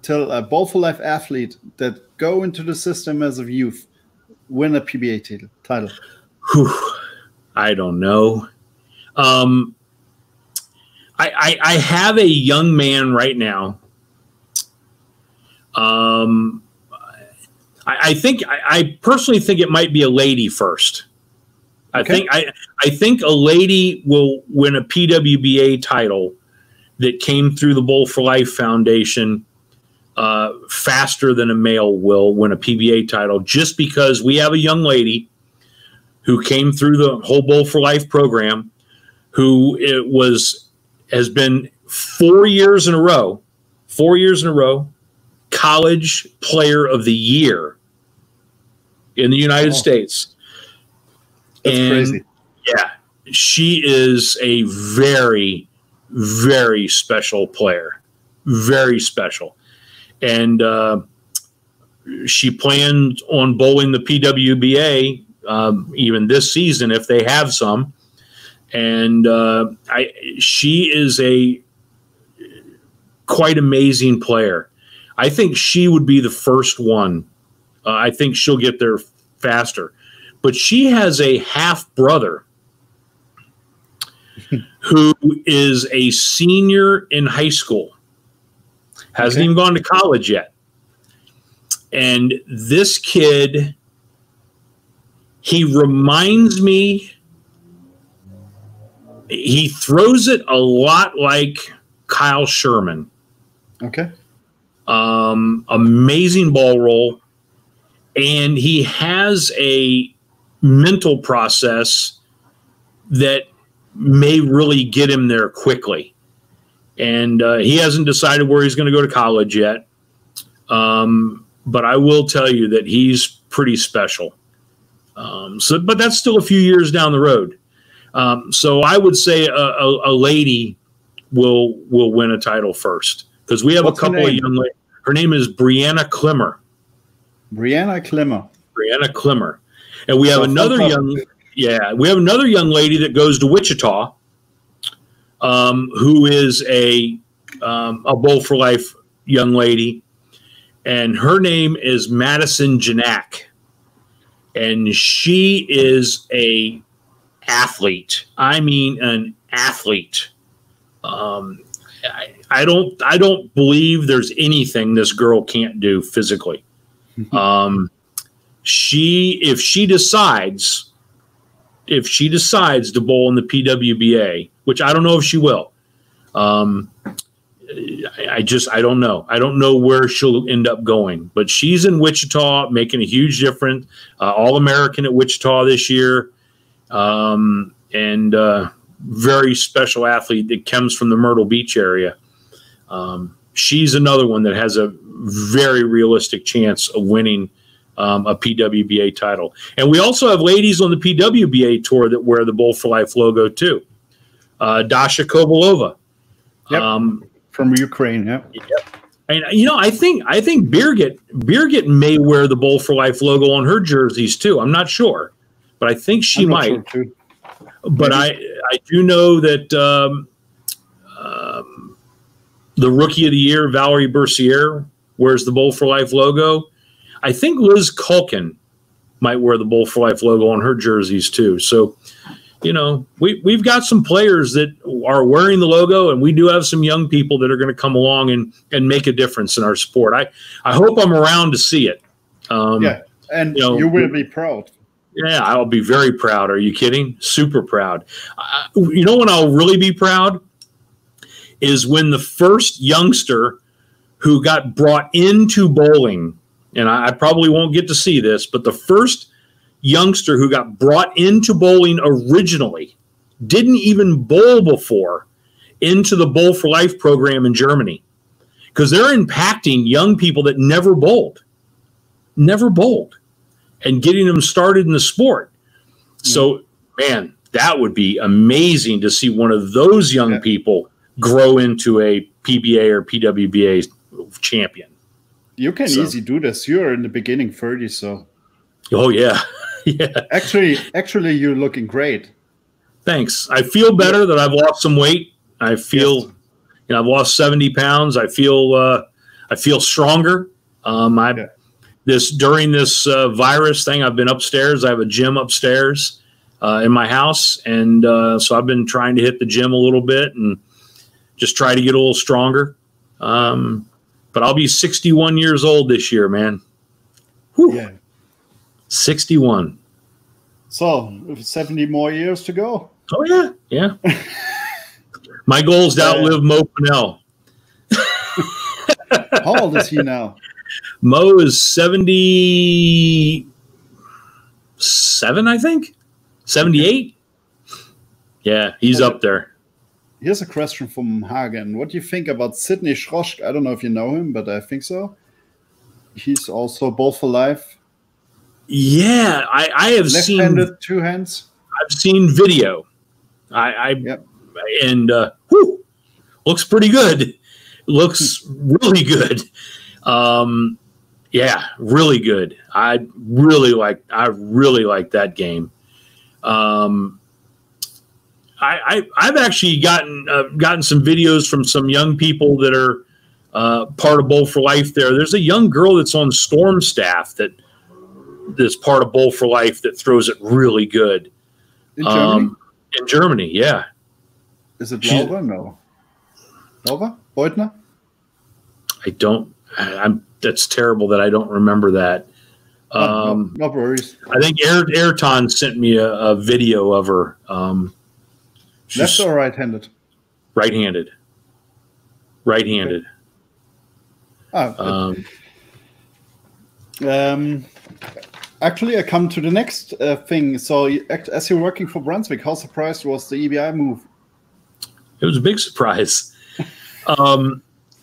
till a Bowl4Life athlete that go into the system as a youth win a PBA title? I don't know. I have a young man right now. I personally think it might be a lady first. Okay. I think a lady will win a PWBA title that came through the Bowl4Life Foundation faster than a male will win a PBA title, just because we have a young lady who came through the whole Bowl4Life program, who has been 4 years in a row, College Player of the Year in the United States. That's crazy. Yeah, she is a very, very special player. Very special. And she plans on bowling the PWBA even this season if they have some. And she is a quite amazing player. I think she would be the first one. I think she'll get there faster. But she has a half brother who is a senior in high school. Hasn't even gone to college yet. And this kid, he reminds me, he throws it a lot like Kyle Sherman. Okay. Amazing ball roll. And he has a mental process that may really get him there quickly. And he hasn't decided where he's going to go to college yet. But I will tell you that he's pretty special. But that's still a few years down the road. So I would say a lady will win a title first, because we have a couple of young ladies. Her name is Brianna Klimmer. Brianna Klimmer. And we have another young lady that goes to Wichita, who is a Bowl4Life young lady, and her name is Madison Janek, and she is a athlete. I mean, an athlete. I don't believe there's anything this girl can't do physically. If she decides to bowl in the PWBA, which I don't know if she will, I don't know. I don't know where she'll end up going, but she's in Wichita making a huge difference. All-American at Wichita this year. And very special athlete that comes from the Myrtle Beach area. she's another one that has a very realistic chance of winning a PWBA title. And we also have ladies on the PWBA tour that wear the Bowl4Life logo too. Dasha Kovalova. Yep. From Ukraine, yeah. And I think Birgit may wear the Bowl4Life logo on her jerseys too. I'm not sure, but I think she might. Sure too. But maybe. I do know that the Rookie of the Year, Valerie Bercier, wears the Bowl4Life logo. I think Liz Culkin might wear the Bowl4Life logo on her jerseys too. So, we've got some players that are wearing the logo, and we do have some young people that are going to come along and make a difference in our sport. I hope I'm around to see it. And you will be proud. Yeah, I'll be very proud. Are you kidding? Super proud. When I'll really be proud is when the first youngster who got brought into bowling, and I probably won't get to see this, but the first youngster who got brought into bowling originally, didn't even bowl before, into the Bowl4Life program in Germany, because they're impacting young people that never bowled, and getting them started in the sport. So, man, that would be amazing to see one of those young people grow into a PBA or PWBA champion. You can easily do this. You're in the beginning 30, so. Oh, yeah. Yeah. Actually, you're looking great. Thanks. I feel better that I've lost some weight. I feel, I've lost 70 pounds. I feel stronger. During this virus thing, I've been upstairs. I have a gym upstairs in my house, and so I've been trying to hit the gym a little bit and just try to get a little stronger. But I'll be 61 years old this year, man. Whew. Yeah. 61. So 70 more years to go. Oh, yeah. Yeah. My goal is to outlive Mo Pinnell. How old is he now? Mo is 77, I think. 78. Yeah, he's up there. Here's a question from Hagen. What do you think about Sydney Schrosch? I don't know if you know him, but I think so. He's also Bowl4Life. Yeah, I have seen. Left-handed, two hands. I've seen video. And looks pretty good. Looks really good. Yeah, really good. I really like that game. I've actually gotten some videos from some young people that are part of Bowl4Life there. There's a young girl that's on Storm staff that's part of Bowl4Life that throws it really good. In Germany? In Germany, yeah. Is it Laura? No. Laura? Beutner? That's terrible that I don't remember that. No worries. I think Ayrton sent me a video of her. Left or right-handed? Right-handed. Right-handed. Okay. Actually, I come to the next thing. So, as you're working for Brunswick, how surprised was the EBI move? It was a big surprise.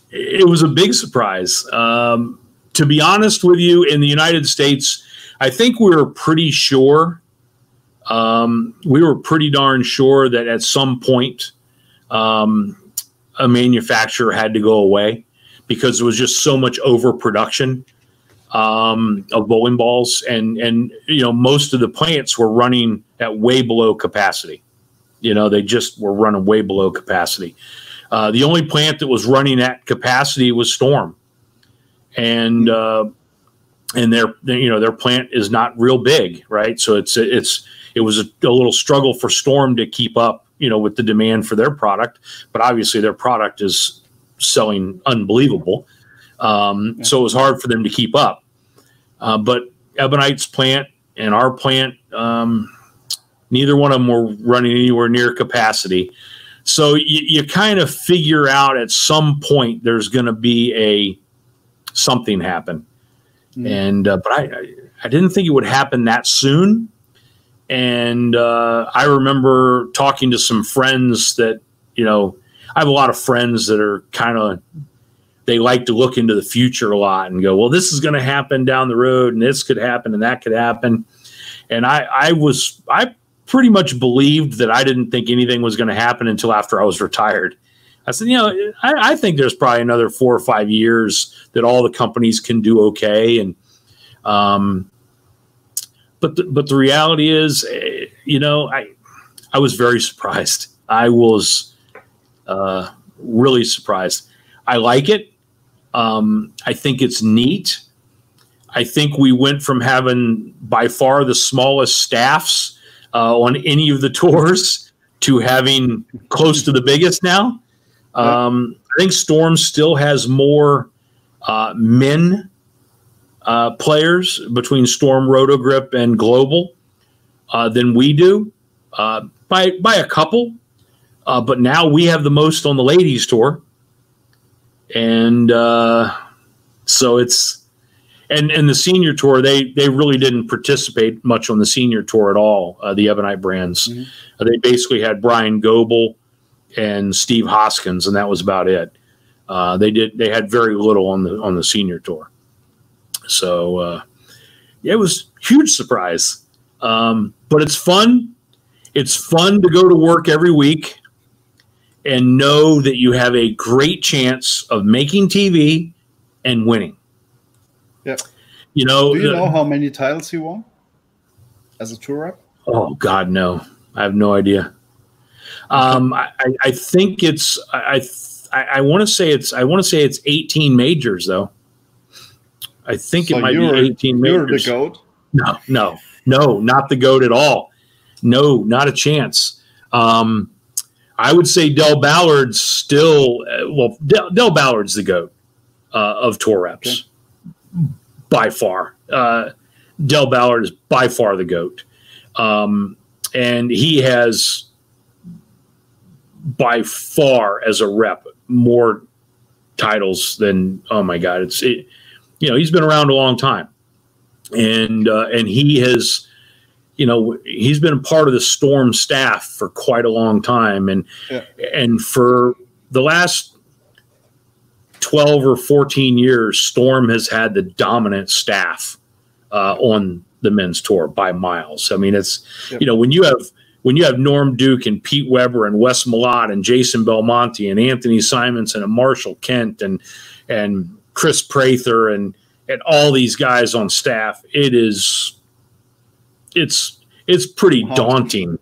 It was a big surprise. To be honest with you, in the United States, I think we were pretty sure. We were pretty darn sure that at some point a manufacturer had to go away because there was just so much overproduction of bowling balls, and most of the plants were running at way below capacity. They just were running way below capacity. The only plant that was running at capacity was Storm, and their plant is not real big, right? So it was a little struggle for Storm to keep up, with the demand for their product, but obviously their product is selling unbelievable. So it was hard for them to keep up. But Ebonite's plant and our plant, neither one of them were running anywhere near capacity. So you kind of figure out at some point there's going to be something happen. And but I didn't think it would happen that soon. And I remember talking to some friends that, I have a lot of friends that are kind of they like to look into the future a lot and go, well, this is going to happen down the road, and this could happen, and that could happen. And I pretty much believed that I didn't think anything was going to happen until after I was retired. I said, I think there's probably another 4 or 5 years that all the companies can do okay. And, but the reality is, I was very surprised. I was really surprised. I like it. I think it's neat. I think we went from having by far the smallest staffs on any of the tours to having close to the biggest now. I think Storm still has more men players between Storm, Rotogrip, and Global than we do by a couple. But now we have the most on the ladies tour. And so it's and the senior tour, they really didn't participate much on the senior tour at all, the Ebonite brands. Mm-hmm. They basically had Brian Goebel and Steve Hoskins, and that was about it. They had very little on the senior tour. So it was a huge surprise. But it's fun. It's fun to go to work every week and know that you have a great chance of making TV and winning. Yeah. Do you know how many titles you won as a tour rep? Oh God, no. I have no idea. I think it's I want to say it's 18 majors though. I think it might be 18 majors. You're the GOAT? No, not the GOAT at all. No, not a chance. I would say Del Ballard's still Del Ballard's the GOAT of tour reps. Okay. By far. Del Ballard is by far the GOAT. And he has by far as a rep more titles than, oh my God, he's been around a long time. And he has, he's been a part of the Storm staff for quite a long time. And for the last 12 or 14 years, Storm has had the dominant staff on the men's tour by miles. I mean, it's, when you have Norm Duke and Pete Weber and Wes Malott and Jason Belmonte and Anthony Simonson and Marshall Kent and Chris Prather and all these guys on staff, it's pretty daunting.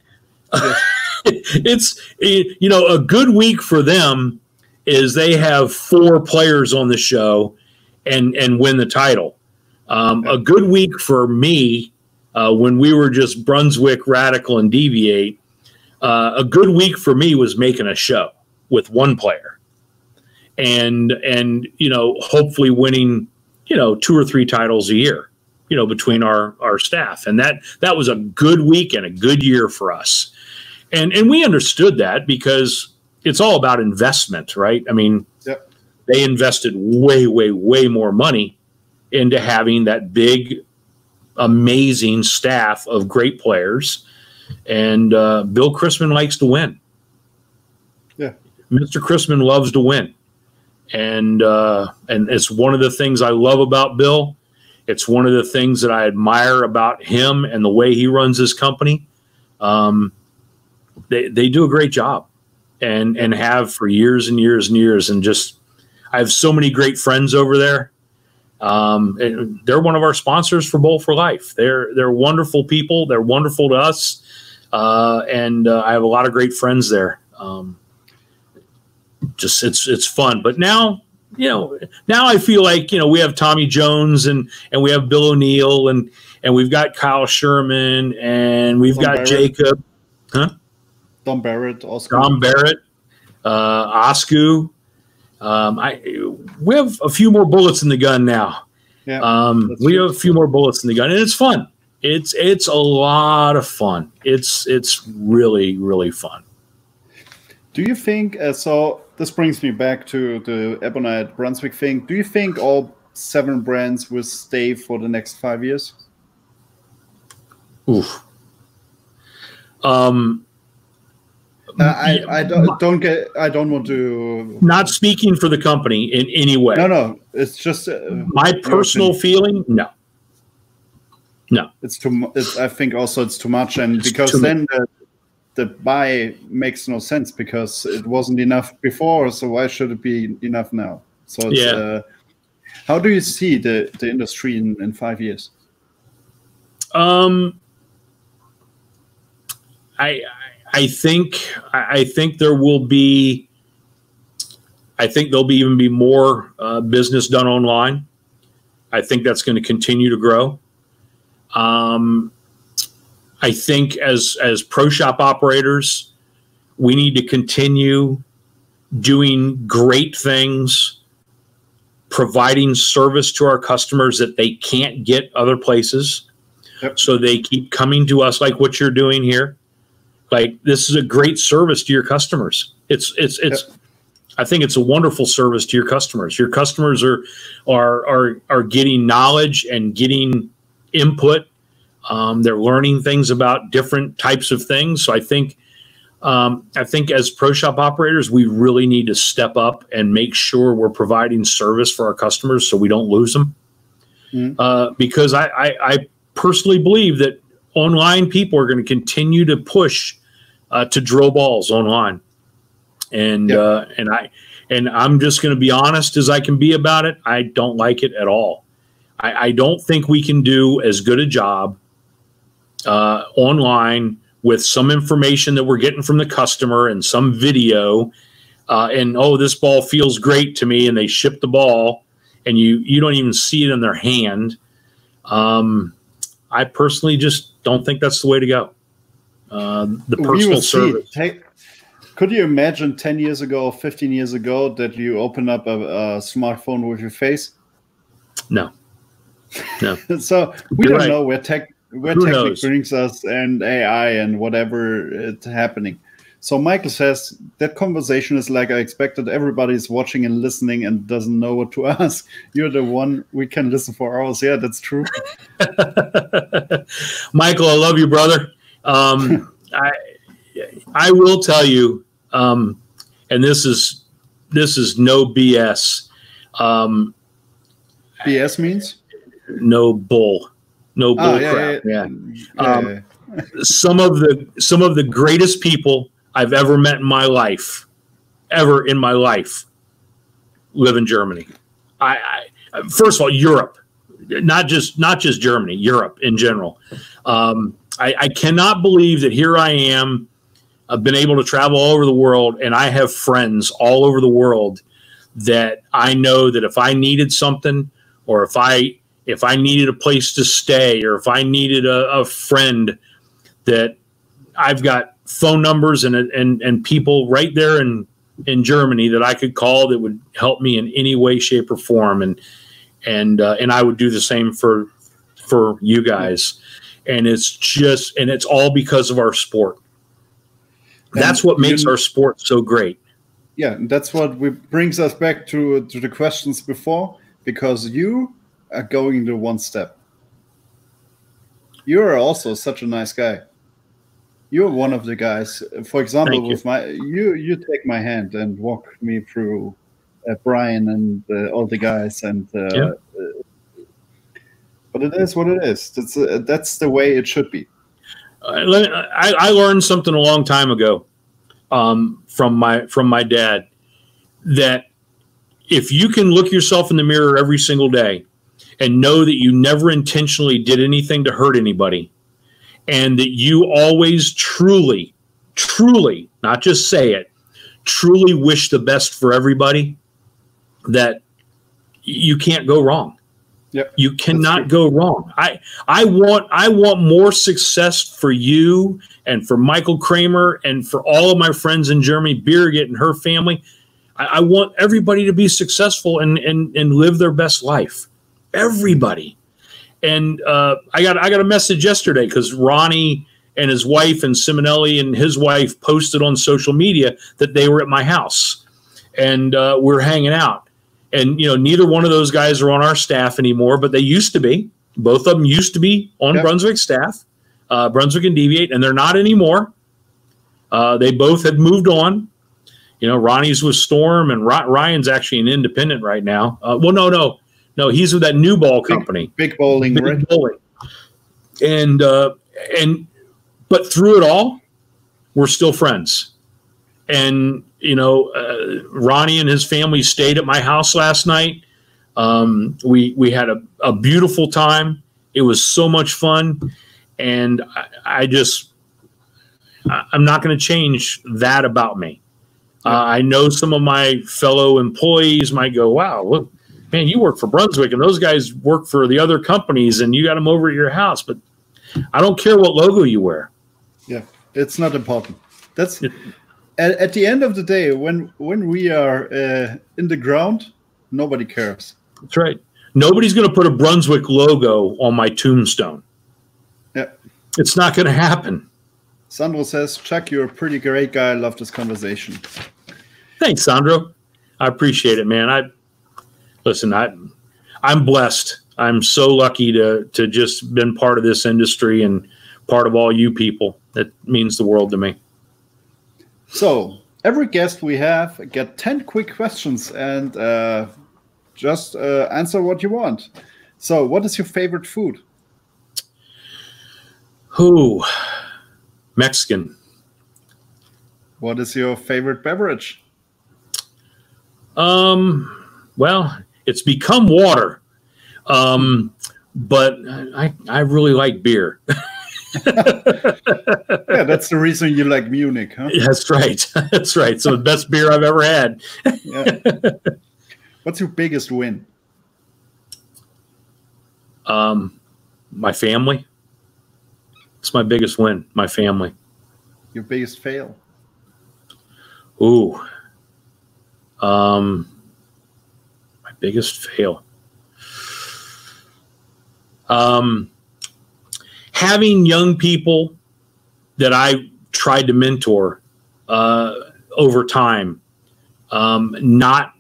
It's, a good week for them is they have 4 players on the show and win the title. A good week for me, when we were just Brunswick, Radical, and Deviate, a good week for me was making a show with 1 player and hopefully winning, 2 or 3 titles a year, between our staff. And that was a good week and a good year for us. And we understood that because it's all about investment, right? I mean, They invested way, way, way more money into having that big, amazing staff of great players. And Bill Chrisman likes to win. Yeah. Mr. Chrisman loves to win. And it's one of the things I love about Bill. It's one of the things that I admire about him and the way he runs his company. They do a great job and have for years and years and years. And just, I have so many great friends over there. And they're one of our sponsors for Bowl4Life. They're wonderful people. They're wonderful to us. And I have a lot of great friends there. Just it's fun. But now I feel like, we have Tommy Jones and we have Bill O'Neill and we've got Kyle Sherman and we've got Barrett. Jacob. Huh? Tom Barrett also. Tom Barrett, Oscu. We have a few more bullets in the gun now. Yeah, we have a few more bullets in the gun, and it's fun. It's a lot of fun. It's really, really fun. Do you think, so this brings me back to the Ebonite Brunswick thing. Do you think all 7 brands will stay for the next 5 years? Oof. I don't want to. Not speaking for the company in any way. No. It's just my personal feeling. No. It's too. I think also it's too much, and because then the buy makes no sense because it wasn't enough before. So why should it be enough now? So it's, how do you see the industry in 5 years? I think there will be. I think there'll be even be more business done online. I think that's going to continue to grow. I think as pro shop operators, we need to continue doing great things, providing service to our customers that they can't get other places. Yep. So they keep coming to us like what you're doing here. Like, this is a great service to your customers. It's yep. I think it's a wonderful service to your customers. Your customers are getting knowledge and getting input. They're learning things about different types of things. So I think as pro shop operators, we really need to step up and make sure we're providing service for our customers so we don't lose them. Because I personally believe that online people are going to continue to push to drill balls online. And and I'm just going to be honest as I can be about it. I don't like it at all. I don't think we can do as good a job online with some information that we're getting from the customer and some video and, oh, this ball feels great to me, and they ship the ball and you don't even see it in their hand. I personally just don't think that's the way to go. The personal service. Could you imagine 10 years ago, 15 years ago, that you open up a smartphone with your face? No. So we don't know where tech brings us, and AI and whatever it's happening. So Michael says that conversation is like I expected. Everybody's watching and listening and doesn't know what to ask. You're the one we can listen for hours. Yeah, that's true. Michael, I love you, brother. I will tell you, and this is no BS. BS means no bull. No bull crap. Yeah. Some of the greatest people I've ever met in my life, live in Germany. First of all, Europe, not just Germany, Europe in general. I cannot believe that here I am. I've been able to travel all over the world, and I have friends all over the world that I know that if I needed something, or if I needed a place to stay, or if I needed a friend, that I've got phone numbers and people right there in Germany that I could call that would help me in any way, shape, or form, and I would do the same for you guys. And it's all because of our sport. That's what makes our sport so great. Yeah, that's what brings us back to the questions before, because you are going the one step. You are also such a nice guy. You're one of the guys. For example, you take my hand and walk me through Brian and all the guys, and but it is what it is. That's the way it should be. I learned something a long time ago from my dad, that if you can look yourself in the mirror every single day and know that you never intentionally did anything to hurt anybody, and that you always truly, not just say it, truly wish the best for everybody, that you can't go wrong. Yep, you cannot go wrong. I want more success for you and for Michael Kramer and for all of my friends in Germany, Birgit and her family. I want everybody to be successful and live their best life. Everybody. And I got a message yesterday because Ronnie and his wife and Simonelli and his wife posted on social media that they were at my house, and we're hanging out. And, neither one of those guys are on our staff anymore, but they used to be. Both of them used to be on Brunswick staff, Brunswick and Deviate, and they're not anymore. They both had moved on. You know, Ronnie's with Storm, and Ryan's actually an independent right now. Well, no, he's with that new ball company, Big Bowling, right? Bowling. But through it all, we're still friends. And you know, Ronnie and his family stayed at my house last night. We had a beautiful time. It was so much fun, and I'm not going to change that about me. I know some of my fellow employees might go, wow, look, man, you work for Brunswick and those guys work for the other companies and you got them over at your house. But I don't care what logo you wear. Yeah, it's not important. That's at the end of the day, when we are in the ground, nobody cares. That's right. Nobody's going to put a Brunswick logo on my tombstone. Yeah. It's not going to happen. Sandro says, Chuck, you're a pretty great guy. I love this conversation. Thanks, Sandro. I appreciate it, man. I'm blessed. I'm so lucky to just been part of this industry and part of all you people. That means the world to me. So every guest we have get 10 quick questions and just answer what you want. So what is your favorite food? Mexican. What is your favorite beverage? Well, it's become water. But I really like beer. Yeah, that's the reason you like Munich, huh? That's right. That's right. So the best beer I've ever had. Yeah. What's your biggest win? My family. It's my biggest win, my family. Your biggest fail? My biggest fail. Having young people that I tried to mentor over time, not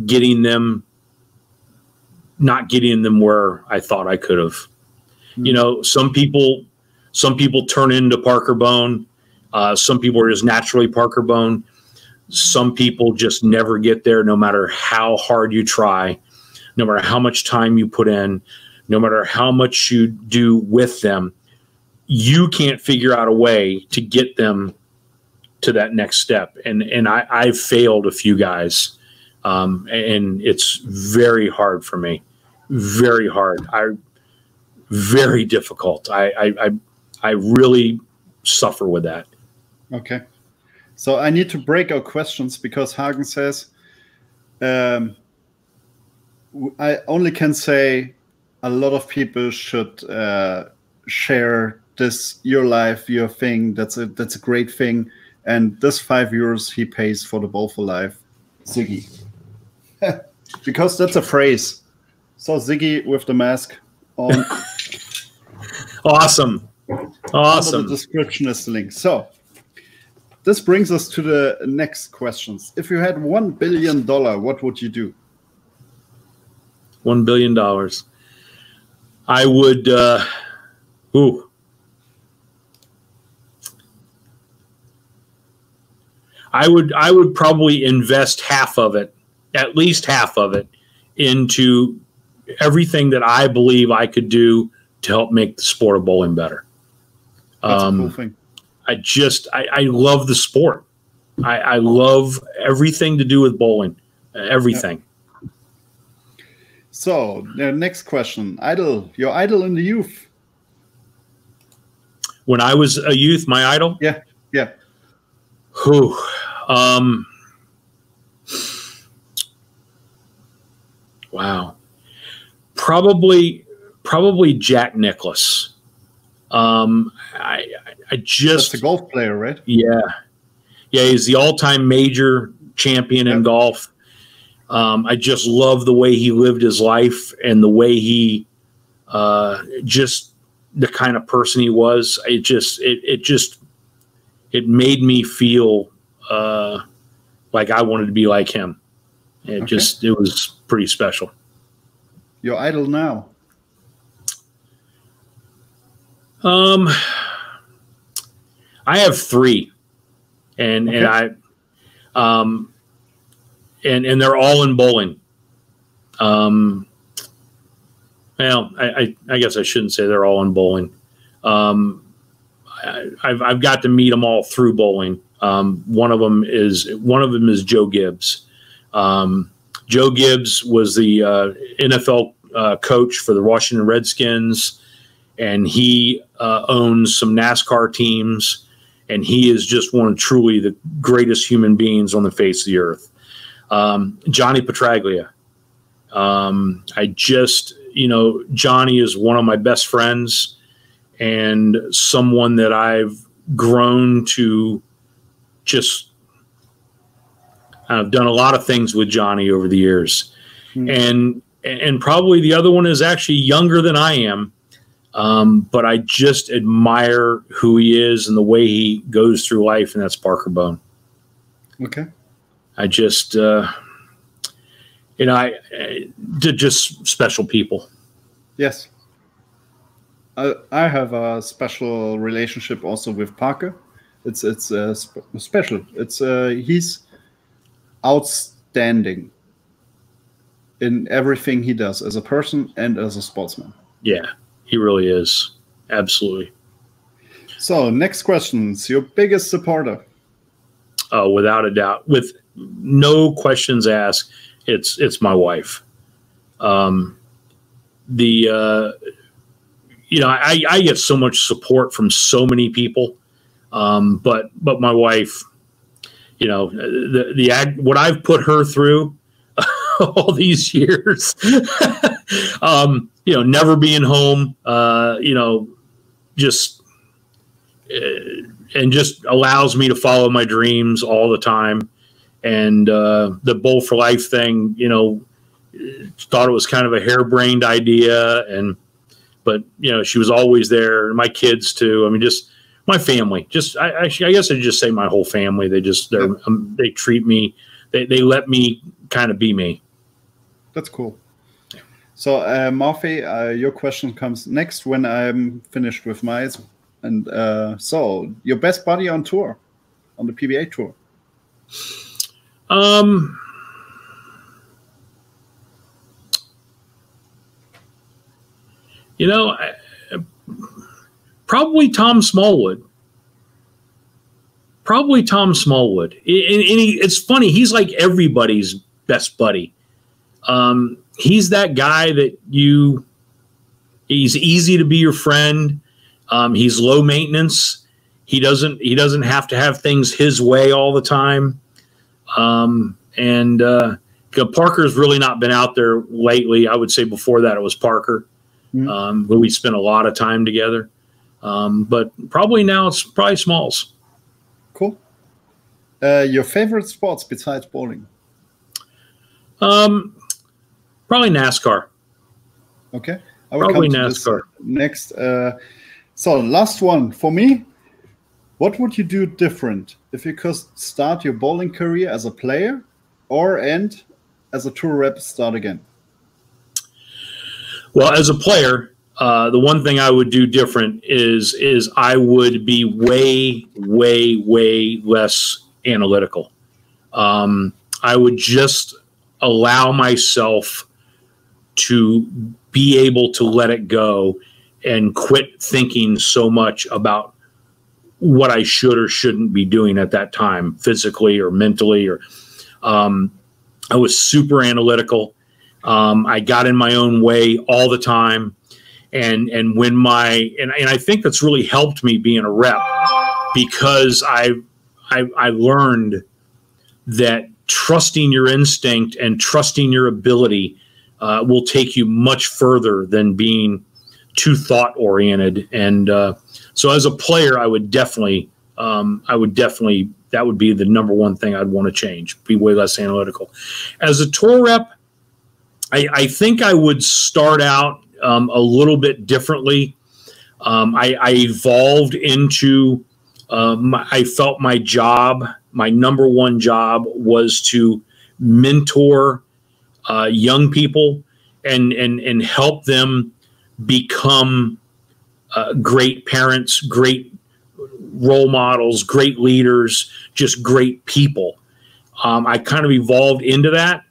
getting them where I thought I could have. You know, some people turn into Parker Bone. Some people are just naturally Parker Bone. Some people just never get there, no matter how hard you try, no matter how much time you put in, no matter how much you do with them. You can't figure out a way to get them to that next step. And I've failed a few guys, and it's very hard for me. Very hard. Very difficult. I really suffer with that. Okay. So I need to break our questions because Hagen says, I only can say a lot of people should share this, your life, your thing. That's a great thing. And this €5 he pays for the Bowl4Life, Ziggy. Because that's a phrase. So Ziggy with the mask on. Awesome. Awesome. Under the description is the link. So this brings us to the next questions. If you had $1 billion, what would you do? $1 billion. I would, I would probably invest half of it, at least half of it, into everything that I believe I could do to help make the sport of bowling better. That's a cool thing. I love the sport. I love everything to do with bowling, everything. Yep. So the next question, idol, your idol in the youth. When I was a youth, my idol? Yeah, yeah. Who? Wow. Probably Jack Nicklaus. I just, that's a golf player, right? Yeah. Yeah, he's the all-time major champion in golf. I just love the way he lived his life and the way he just the kind of person he was. It made me feel like I wanted to be like him. It was pretty special. Your idol now? I have three. and Okay. and they're all in bowling. Well, I guess I shouldn't say they're all in bowling. I've got to meet them all through bowling. One of them is Joe Gibbs. Joe Gibbs was the NFL coach for the Washington Redskins, and he owns some NASCAR teams, and he is just one of truly the greatest human beings on the face of the earth. Johnny Petraglia. Johnny is one of my best friends and someone that I've grown to just, I've done a lot of things with Johnny over the years. And probably the other one is actually younger than I am. But I just admire who he is and the way he goes through life. And that's Parker Bone. Okay. I just, just special people. Yes. I have a special relationship also with Parker. It's special. It's he's outstanding in everything he does as a person and as a sportsman. Yeah, he really is. Absolutely. So next questions. Your biggest supporter? Oh, without a doubt, with no questions asked, it's my wife. I get so much support from so many people, but my wife, what I've put her through all these years, never being home, just allows me to follow my dreams all the time. And the Bowl4Life thing, thought it was kind of a harebrained idea, but she was always there, and my kids too. I mean, just my family. I guess I'd just say my whole family. They treat me. They let me kind of be me. That's cool. So Murphy, your question comes next when I'm finished with mine. And so your best buddy on tour, on the PBA tour. Probably Tom Smallwood. It's funny. He's like everybody's best buddy. He's that guy that he's easy to be your friend. He's low maintenance. He doesn't have to have things his way all the time. Parker's really not been out there lately. I would say before that it was Parker. But we spent a lot of time together. But probably now it's probably Smalls. Cool. Your favorite sports besides bowling? Probably NASCAR. Okay. I will probably come to NASCAR. This next. So last one for me. What would you do different if you could start your bowling career as a player or end as a tour rep start again? Well, as a player, the one thing I would do different is I would be way, way, way less analytical. I would just allow myself to be able to let it go and quit thinking so much about what I should or shouldn't be doing at that time, physically or mentally. Or I was super analytical. I got in my own way all the time. And I think that's really helped me being a rep, because I learned that trusting your instinct and trusting your ability will take you much further than being too thought oriented. And so as a player, I would definitely, that would be the number one thing I'd want to change, be way less analytical. As a tour rep, I think I would start out a little bit differently. I evolved into, I felt my number one job was to mentor young people and help them become great parents, great role models, great leaders, just great people. I kind of evolved into that.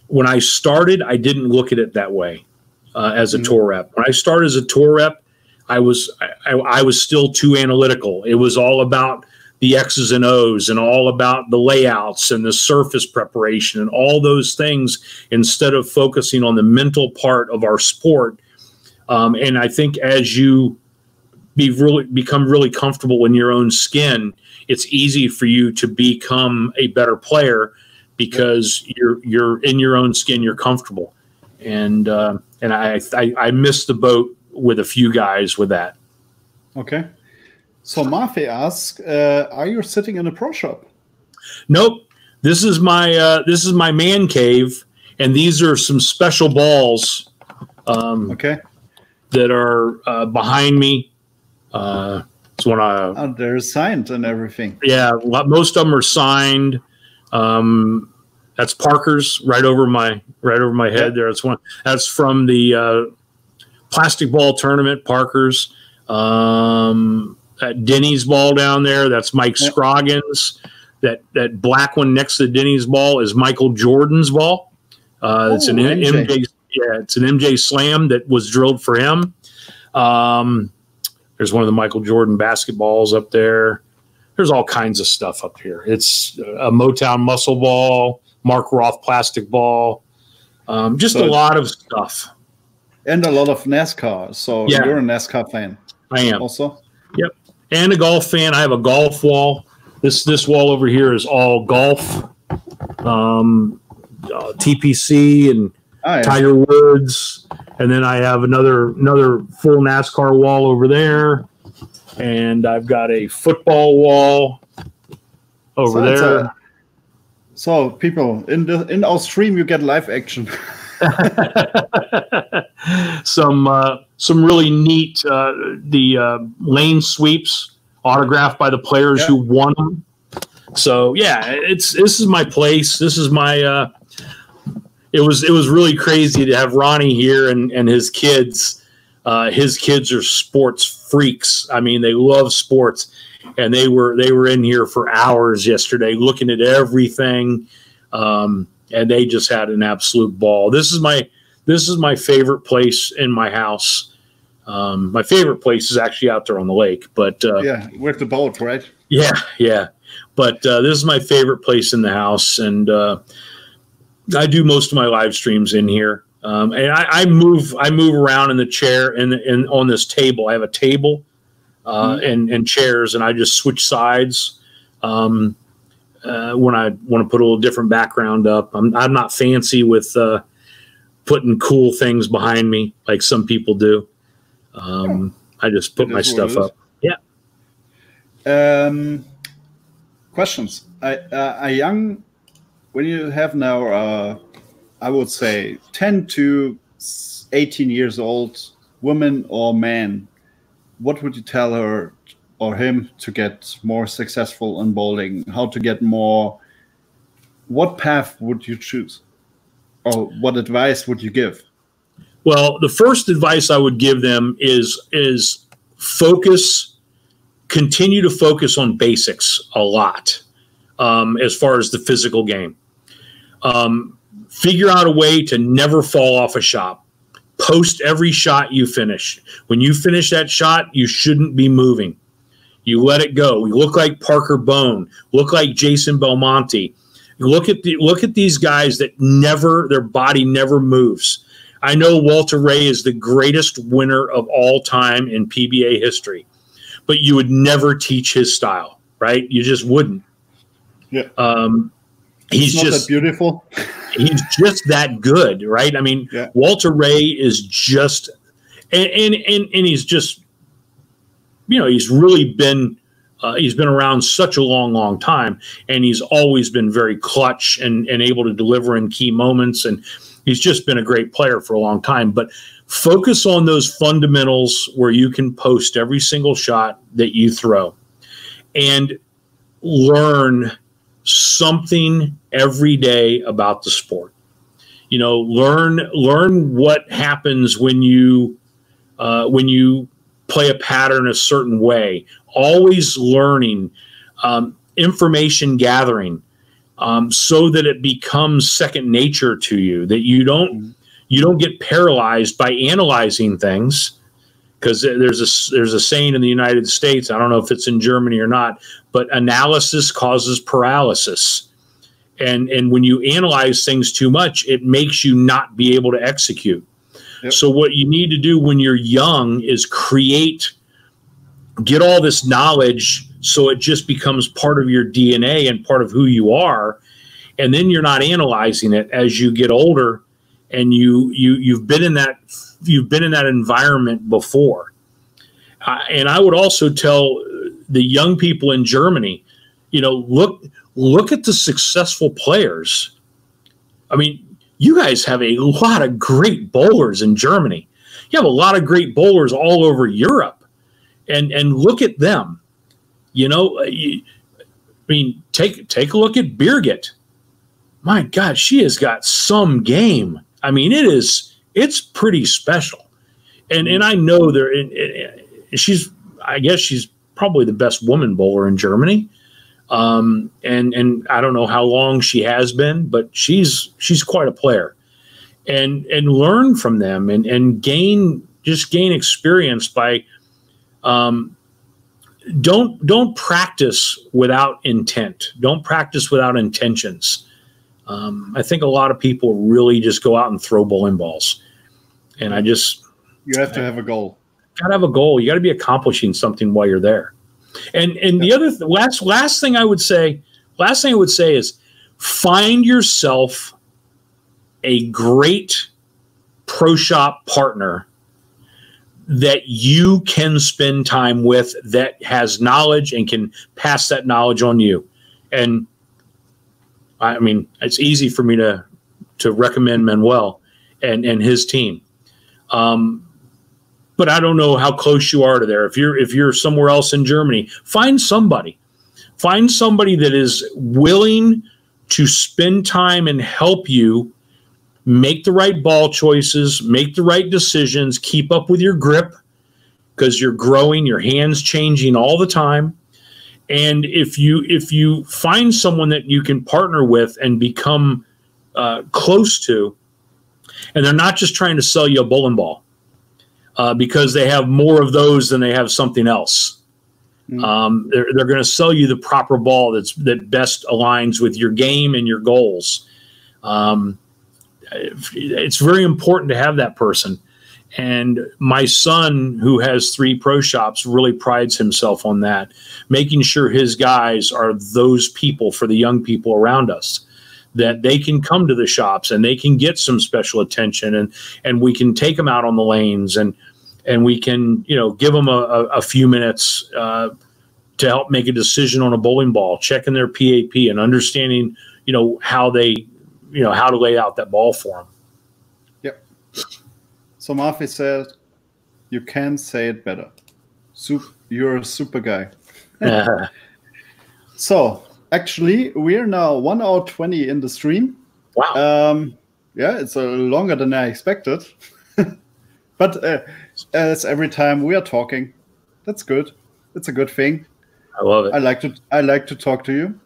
When I started, I didn't look at it that way as a tour rep. When I started as a tour rep, I was still too analytical. It was all about the X's and O's and all about the layouts and the surface preparation and all those things, instead of focusing on the mental part of our sport. And I think as you become really comfortable in your own skin, it's easy for you to become a better player, because you're in your own skin, you're comfortable. And I missed the boat with a few guys with that. Okay. So Mafe asks, are you sitting in a pro shop? Nope. This is my man cave, and these are some special balls okay, that are behind me. It's when they're signed and everything. Yeah, most of them are signed. That's Parker's right over my head there. That's from the plastic ball tournament, Parker's. That Denny's ball down there, that's Mike Scroggins. That black one next to the Denny's ball is Michael Jordan's ball. It's an MJ. Yeah, it's an MJ Slam that was drilled for him. There's one of the Michael Jordan basketballs up there. There's all kinds of stuff up here. It's a Motown muscle ball, Mark Roth plastic ball, just a lot of stuff. And a lot of NASCAR. So you're a NASCAR fan. I am. Also? Yep. And a golf fan. I have a golf wall. This wall over here is all golf, TPC and Tiger Woods. And then I have another full NASCAR wall over there. And I've got a football wall over there. So people, in our stream, you get live action. Some really neat the lane sweeps autographed by the players who won them. So yeah, this is my place. This is my it was really crazy to have Ronnie here and his kids. His kids are sports freaks. I mean, they love sports, and they were in here for hours yesterday looking at everything. And they just had an absolute ball. This is my favorite place in my house. My favorite place is actually out there on the lake, but with the boat, right? Yeah. But this is my favorite place in the house, and I do most of my live streams in here. And I move around in the chair and on this table. I have a table and chairs, and I just switch sides. When I want to put a little different background up. I'm not fancy with putting cool things behind me like some people do. I just put my stuff up. Yeah. Questions. When you have now, I would say 10 to 18 years old woman or man, what would you tell her or him to get more successful in bowling? How to get more? What path would you choose, or what advice would you give? Well, the first advice I would give them is focus. Continue to focus on basics a lot, as far as the physical game. Figure out a way to never fall off a shot. Post every shot you finish. When you finish that shot, you shouldn't be moving. You let it go. You look like Parker Bone. Look like Jason Belmonte. Look at these guys that their body never moves. I know Walter Ray is the greatest winner of all time in PBA history, but you would never teach his style, right? You just wouldn't. Yeah. He's not just that beautiful. He's just that good, right? I mean, Walter Ray is just, and he's just, he's really been, he's been around such a long time, and he's always been very clutch and able to deliver in key moments. And he's just been a great player for a long time. But focus on those fundamentals where you can post every single shot that you throw, and learn something every day about the sport. Learn what happens when you play a pattern a certain way, always learning, information gathering, so that it becomes second nature to you, that you don't get paralyzed by analyzing things. Because there's a saying in the United States, I don't know if it's in Germany or not, but analysis causes paralysis. And when you analyze things too much, it makes you not be able to execute. Yep. So what you need to do when you're young is get all this knowledge so it just becomes part of your DNA and part of who you are. And then you're not analyzing it as you get older, and you've been in that environment before. And I would also tell the young people in Germany, look at the successful players. I mean, you guys have a lot of great bowlers in Germany. You have a lot of great bowlers all over Europe, and look at them. Take a look at Birgit. My God, she has got some game. I mean, it's pretty special. And I know I guess she's probably the best woman bowler in Germany. And I don't know how long she has been, but she's quite a player. And learn from them and gain experience by don't practice without intent. Don't practice without intentions. I think a lot of people really just go out and throw bowling balls. And you have to have a goal. Got to have a goal. You got to be accomplishing something while you're there. And the other last thing I would say is find yourself a great pro shop partner that you can spend time with, that has knowledge and can pass that knowledge on you. And I mean, it's easy for me to recommend Manuel and his team. But I don't know how close you are to there. If you're somewhere else in Germany, find somebody that is willing to spend time and help you make the right ball choices, make the right decisions, keep up with your grip, because you're growing, your hands changing all the time. And if you find someone that you can partner with and become close to, and they're not just trying to sell you a bowling ball, because they have more of those than they have something else. They're going to sell you the proper ball that best aligns with your game and your goals. It's very important to have that person. And my son, who has 3 pro shops, really prides himself on that, making sure his guys are those people for the young people around us, that they can come to the shops and they can get some special attention, and we can take them out on the lanes, and we can, give them a few minutes to help make a decision on a bowling ball, checking their PAP and understanding, how to lay out that ball for them. Yep. So Murphy said, you can say it better. You're a super guy. So actually, we're now 1 hour 20 in the stream. Wow. Yeah, it's longer than I expected. But as every time we are talking, that's good. It's a good thing. I love it. I like to talk to you.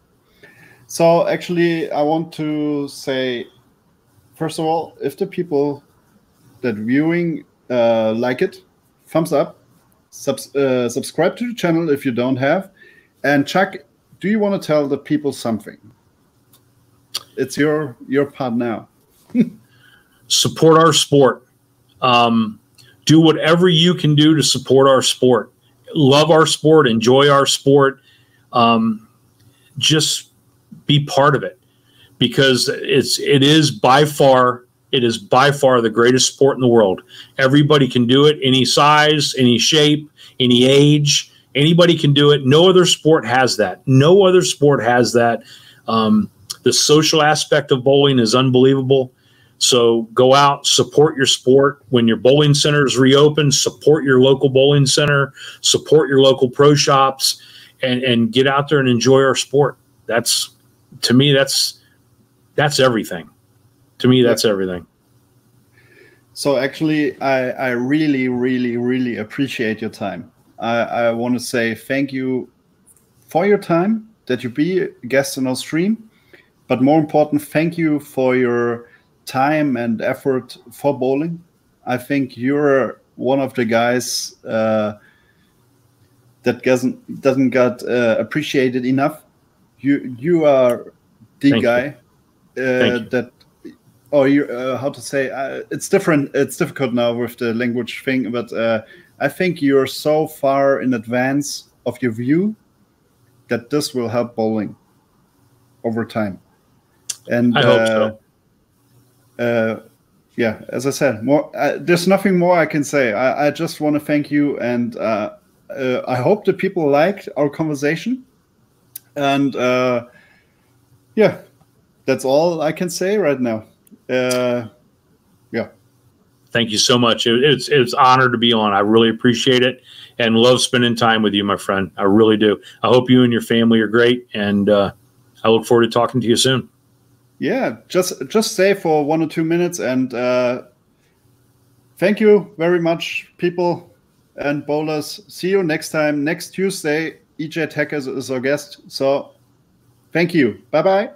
So actually, I want to say, first of all, if the people that viewing like it, thumbs up, subscribe to the channel if you don't have. And Chuck, do you want to tell the people something? It's your part now. Support our sport. Do whatever you can do to support our sport. Love our sport. Enjoy our sport. Just be part of it, because it is by far the greatest sport in the world. Everybody can do it, any size, any shape, any age. Anybody can do it. No other sport has that. No other sport has that. The social aspect of bowling is unbelievable. So go out, support your sport. When your bowling centers reopen, support your local bowling center, support your local pro shops, and get out there and enjoy our sport. To me, that's everything. To me, that's everything. So actually, I really, really, really appreciate your time. I want to say thank you for your time, that you be a guest on our stream. But more important, thank you for your time and effort for bowling. I think you're one of the guys that doesn't get appreciated enough. You are the Thank guy that, or you how to say, it's different. It's difficult now with the language thing, but I think you're so far in advance of your view that this will help bowling over time. And I hope so. Yeah, as I said, more. There's nothing more I can say. I just want to thank you, and I hope the people liked our conversation. And yeah, that's all I can say right now. Yeah. Thank you so much. It's an honor to be on. I really appreciate it and love spending time with you, my friend. I really do. I hope you and your family are great, and I look forward to talking to you soon. Yeah, just stay for 1 or 2 minutes, and thank you very much, people and bowlers. See you next time, next Tuesday. EJ Tech is our guest. So thank you. Bye-bye.